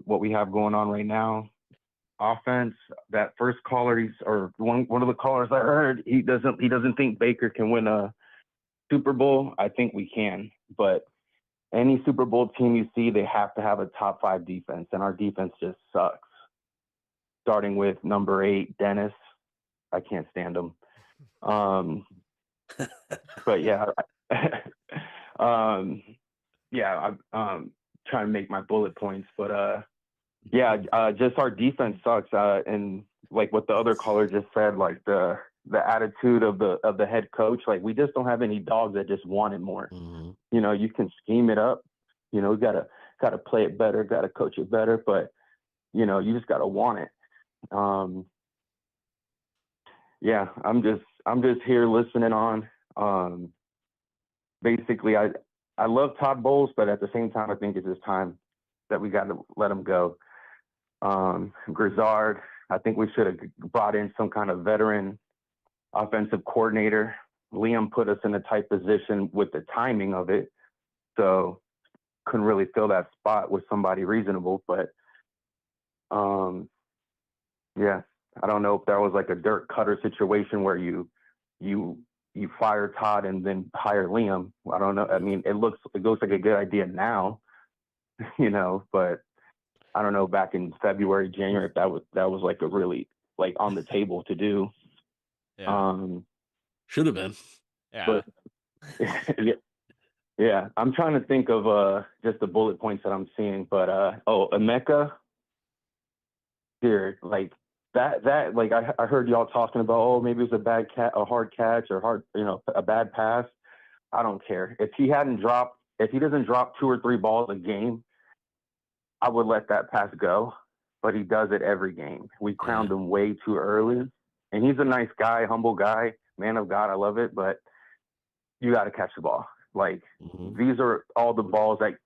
what we have going on right now, offense, that first caller, one of the callers I heard, he doesn't think Baker can win a Super Bowl. I think we can, but any Super Bowl team you see, they have to have a top 5 defense, and our defense just sucks. Starting with number 8, Dennis. I can't stand him. But yeah, yeah, I'm trying to make my bullet points, but yeah, just our defense sucks. And like what the other caller just said, like the attitude of the head coach, like we just don't have any dogs that just want it more. Mm-hmm. You can scheme it up, we gotta play it better, gotta coach it better, but you just gotta want it. Yeah, I'm just here listening on. Basically, I love Todd Bowles, but at the same time, I think it's his time that we got to let him go. Grizzard, I think we should have brought in some kind of veteran offensive coordinator. Liam put us in a tight position with the timing of it, so couldn't really fill that spot with somebody reasonable. But yeah, I don't know if that was like a Dirk Cutter situation where you fire Todd and then hire Liam. I don't know. I mean, it looks like a good idea now, but I don't know back in February, January, if that was like a really like on the table to do. Yeah. Should have been. Yeah. But yeah, I'm trying to think of just the bullet points that I'm seeing, but Emeka, dude, like that like I heard y'all talking about, maybe it was a hard catch or a bad pass. I don't care. If he doesn't drop 2 or 3 balls a game, I would let that pass go, but he does it every game. We crowned him way too early, and he's a nice guy, humble guy, man of God. I love it, but you got to catch the ball. Like these are all the balls, like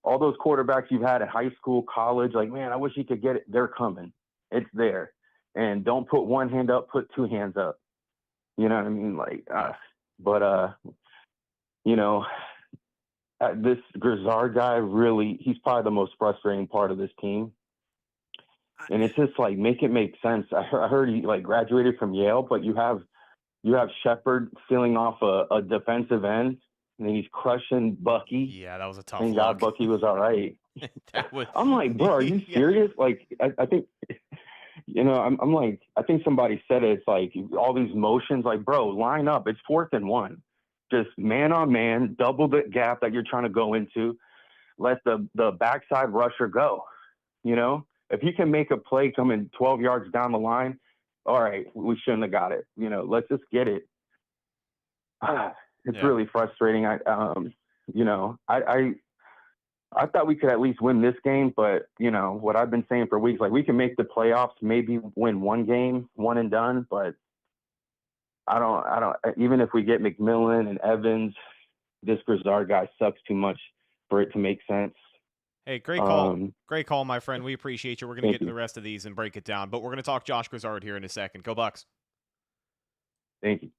all those quarterbacks you've had at high school, college. Like, man, I wish he could get it. They're coming. It's there. And don't put one hand up, put 2 hands up. You know what I mean? Like, this Grizzard guy, really, he's probably the most frustrating part of this team. And it's just like, make it make sense. I heard he like graduated from Yale, but you have Shepard filling off a defensive end, and then he's crushing Bucky. Yeah, that was a tough Thank look. God Bucky was all right. I'm like, bro, are you serious? Like, I think, I'm like, I think somebody said it. It's like all these motions, like, bro, line up. It's 4th and 1. Just man on man, double the gap that you're trying to go into. Let the backside rusher go. If you can make a play coming 12 yards down the line, all right, we shouldn't have got it. Let's just get it. It's really frustrating. I thought we could at least win this game, but what I've been saying for weeks, like we can make the playoffs, maybe win one game, one and done, but I don't, even if we get McMillan and Evans, this Grizzard guy sucks too much for it to make sense. Hey, great call. Great call, my friend. We appreciate you. We're going to get to the rest of these and break it down, but we're going to talk Josh Grizzard here in a second. Go Bucs. Thank you.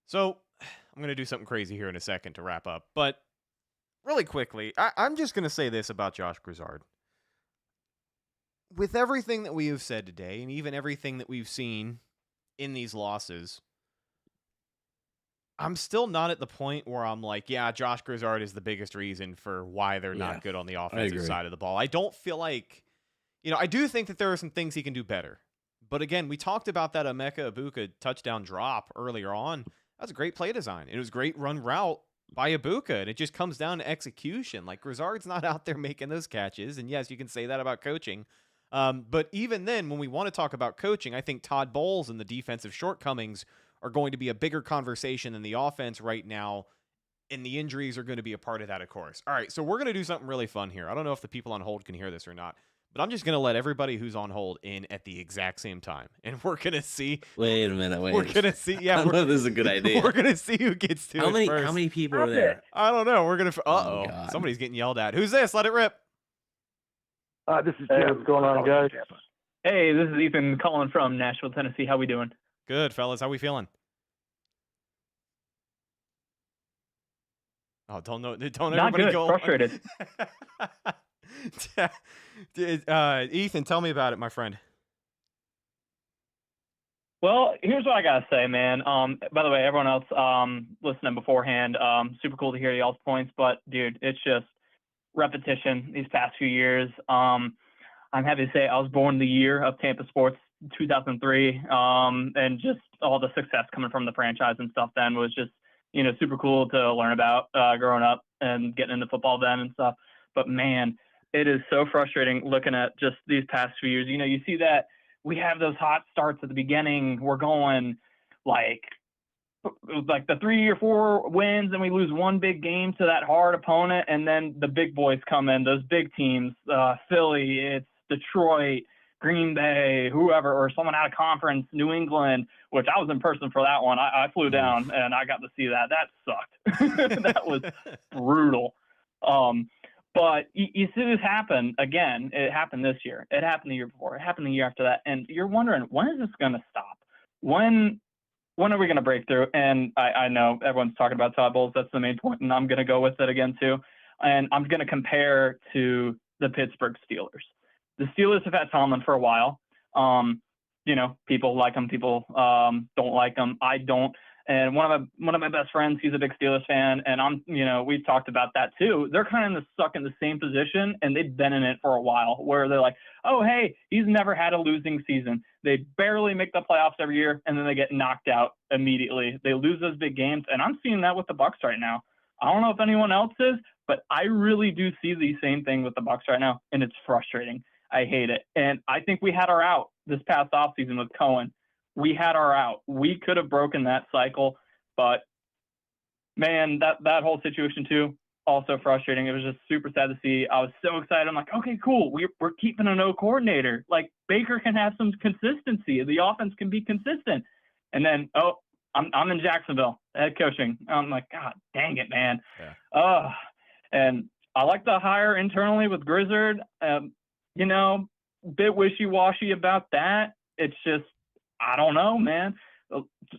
So I'm going to do something crazy here in a second to wrap up, but really quickly, I'm just going to say this about Josh Grizzard. With everything that we have said today, and even everything that we've seen in these losses, I'm still not at the point where I'm like, yeah, Josh Grizzard is the biggest reason for why they're not good on the offensive side of the ball. I don't feel like, I do think that there are some things he can do better. But again, we talked about that Emeka Ibuka touchdown drop earlier on. That's a great play design. It was a great run route by Ibuka, and it just comes down to execution. Like, Grizzard's not out there making those catches, and yes, you can say that about coaching. But even then, when we want to talk about coaching, I think Todd Bowles and the defensive shortcomings are going to be a bigger conversation than the offense right now, and the injuries are going to be a part of that, of course. All right, so we're going to do something really fun here. I don't know if the people on hold can hear this or not, but I'm just going to let everybody who's on hold in at the exact same time, and we're going to see. Wait a minute. We're going to see. Yeah, I don't know if this is a good idea. We're going to see who gets to it first. How many people are there? I don't know. We're going to. Uh-oh. Somebody's getting yelled at. Who's this? Let it rip. This is Jim. What's going on, guys? Hey, this is Ethan calling from Nashville, Tennessee. How we doing? Good, fellas. How we feeling? Oh, don't Not everybody good. go. Frustrated. Ethan, tell me about it, my friend. Well, here's what I gotta say, man. By the way, everyone else listening beforehand, super cool to hear y'all's points, but dude, it's just repetition these past few years. I'm happy to say I was born the year of Tampa sports, 2003, and just all the success coming from the franchise and stuff then was just, super cool to learn about growing up and getting into football then and stuff. But man, it is so frustrating looking at just these past few years. You see that we have those hot starts at the beginning. We're going like the 3 or 4 wins, and we lose one big game to that hard opponent, and then the big boys come in, those big teams, Philly, it's Detroit, Green Bay, whoever, or someone out of conference, New England, which I was in person for that one. I flew down and I got to see that. That sucked. That was brutal. But you see this happen again. It happened this year. It happened the year before. It happened the year after that. And you're wondering, when is this going to stop? When are we going to break through? And I know everyone's talking about Todd Bowles. That's the main point, and I'm going to go with it again too. And I'm going to compare to the Pittsburgh Steelers. The Steelers have had Tomlin for a while. People like him, people don't like him. I don't. And one of my best friends, he's a big Steelers fan, and we've talked about that too. They're kind of stuck in the same position, and they've been in it for a while, where they're like, oh, hey, he's never had a losing season. They barely make the playoffs every year, and then they get knocked out immediately. They lose those big games, and I'm seeing that with the Bucs right now. I don't know if anyone else is, but I really do see the same thing with the Bucs right now, and it's frustrating. I hate it. And I think we had our out this past offseason with Cohen. We had our out. We could have broken that cycle, but man, that whole situation too, also frustrating. It was just super sad to see. I was so excited. I'm like, okay, cool. We're keeping a no coordinator. Like, Baker can have some consistency. The offense can be consistent. And then, I'm in Jacksonville, head coaching. I'm like, God dang it, man. Yeah. And I like the hire internally with Grizzard. Bit wishy-washy about that. It's just, I don't know, man.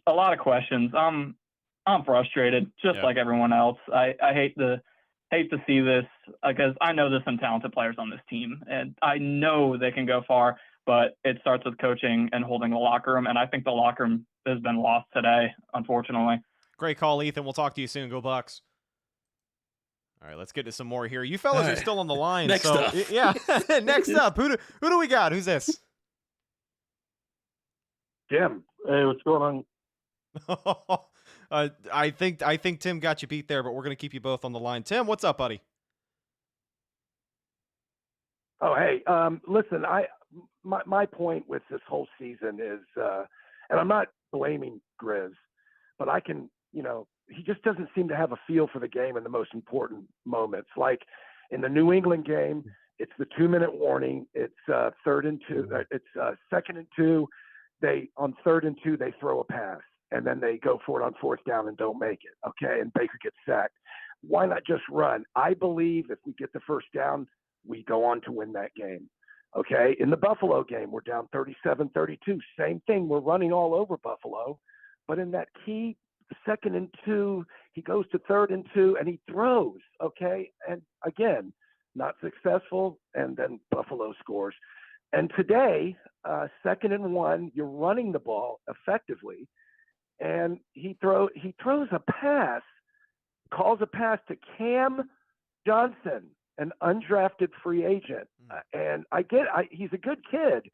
A lot of questions. I'm frustrated, just like everyone else. I hate to see this, because I know there's some talented players on this team, and I know they can go far, but it starts with coaching and holding the locker room, and I think the locker room has been lost today, unfortunately. Great call, Ethan. We'll talk to you soon. Go Bucs. All right, let's get to some more here. You fellas are still on the line. Next up. Yeah. Next up, who do we got? Who's this? Jim. Hey, what's going on? I think Tim got you beat there, but we're going to keep you both on the line. Tim, what's up, buddy? Oh, hey, listen, my point with this whole season is, and I'm not blaming Grizz, but I can, he just doesn't seem to have a feel for the game in the most important moments. Like in the New England game, it's the 2-minute warning. It's 3rd and 2. It's 2nd and 2. On 3rd and 2, they throw a pass, and then they go for it on 4th down and don't make it. Okay, and Baker gets sacked. Why not just run? I believe if we get the 1st down, we go on to win that game. Okay, in the Buffalo game, we're down 37-32. Same thing. We're running all over Buffalo, but in that key 2nd and 2, he goes to 3rd and 2, and he throws. Okay, and again, not successful, and then Buffalo scores. And today, 2nd and 1, you're running the ball effectively, and he throws a pass, calls a pass to Cam Johnson, an undrafted free agent. And he's a good kid,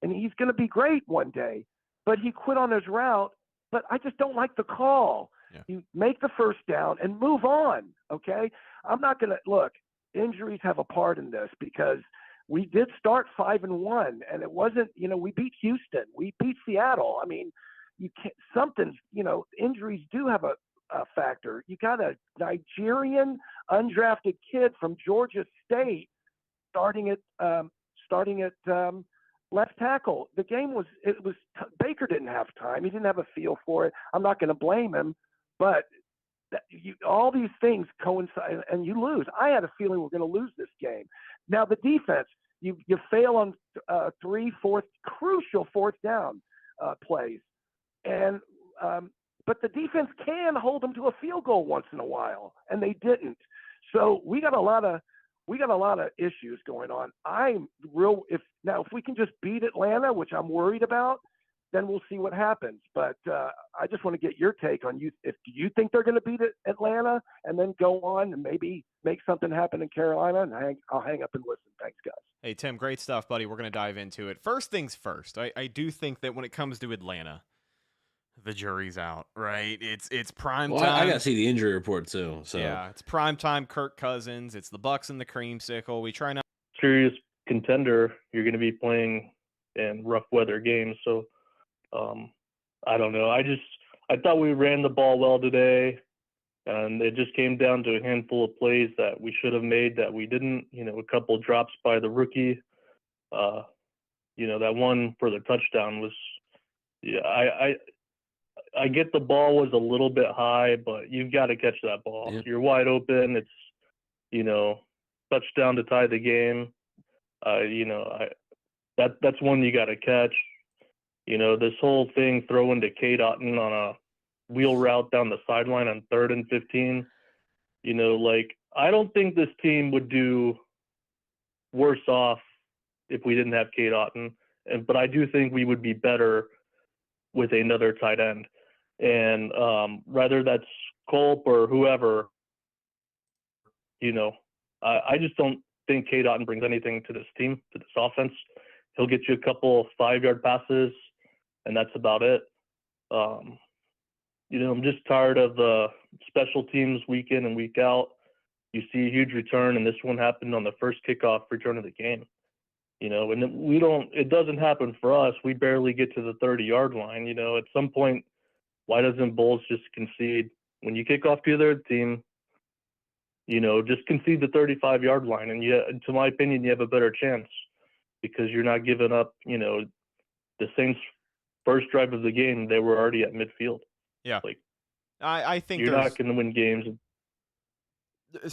and he's going to be great one day, but he quit on his route. But I just don't like the call. Yeah. You make the first down and move on, okay? I'm not going to – look, injuries have a part in this because we did start 5-1, and it wasn't – we beat Houston. We beat Seattle. I mean, you can't – something's – injuries do have a factor. You got a Nigerian undrafted kid from Georgia State starting at left tackle. The game was Baker didn't have time. He didn't have a feel for it. I'm not going to blame him, but all these things coincide and you lose. I had a feeling we're going to lose this game. Now the defense, you fail on 3 crucial fourth down plays, and but the defense can hold them to a field goal once in a while, and they didn't. So we got a lot of issues going on. If we can just beat Atlanta, which I'm worried about, then we'll see what happens. But I just want to get your take on do you think they're going to beat Atlanta and then go on and maybe make something happen in Carolina? And I'll hang up and listen. Thanks, guys. Hey, Tim, great stuff, buddy. We're going to dive into it. First things first, I do think that when it comes to Atlanta, the jury's out, right? It's prime time. I got to see the injury report too. So yeah, it's prime time. Kirk Cousins. It's the Bucs and the creamsicle. We try not serious contender. You're going to be playing in rough weather games, so I don't know. I thought we ran the ball well today, and it just came down to a handful of plays that we should have made that we didn't. A couple drops by the rookie. That one for the touchdown was. Yeah, I get the ball was a little bit high, but you've got to catch that ball. Yeah. You're wide open. It's, touchdown to tie the game. That's one you got to catch. This whole thing throwing to Kate Otten on a wheel route down the sideline on 3rd and 15. I don't think this team would do worse off if we didn't have Kate Otten, but I do think we would be better with another tight end. And whether that's Culp or whoever, I just don't think Kate Otten brings anything to this team, to this offense. He'll get you a couple 5-yard passes, and that's about it. I'm just tired of the special teams week in and week out. You see a huge return, and this one happened on the first kickoff return of the game. And it doesn't happen for us. We barely get to the 30-yard line. At some point, why doesn't Bowles just concede? When you kick off to the other team, just concede the 35-yard line. And to my opinion, you have a better chance because you're not giving up, the Saints' first drive of the game, they were already at midfield. Yeah. I think you're not going to win games. Sorry.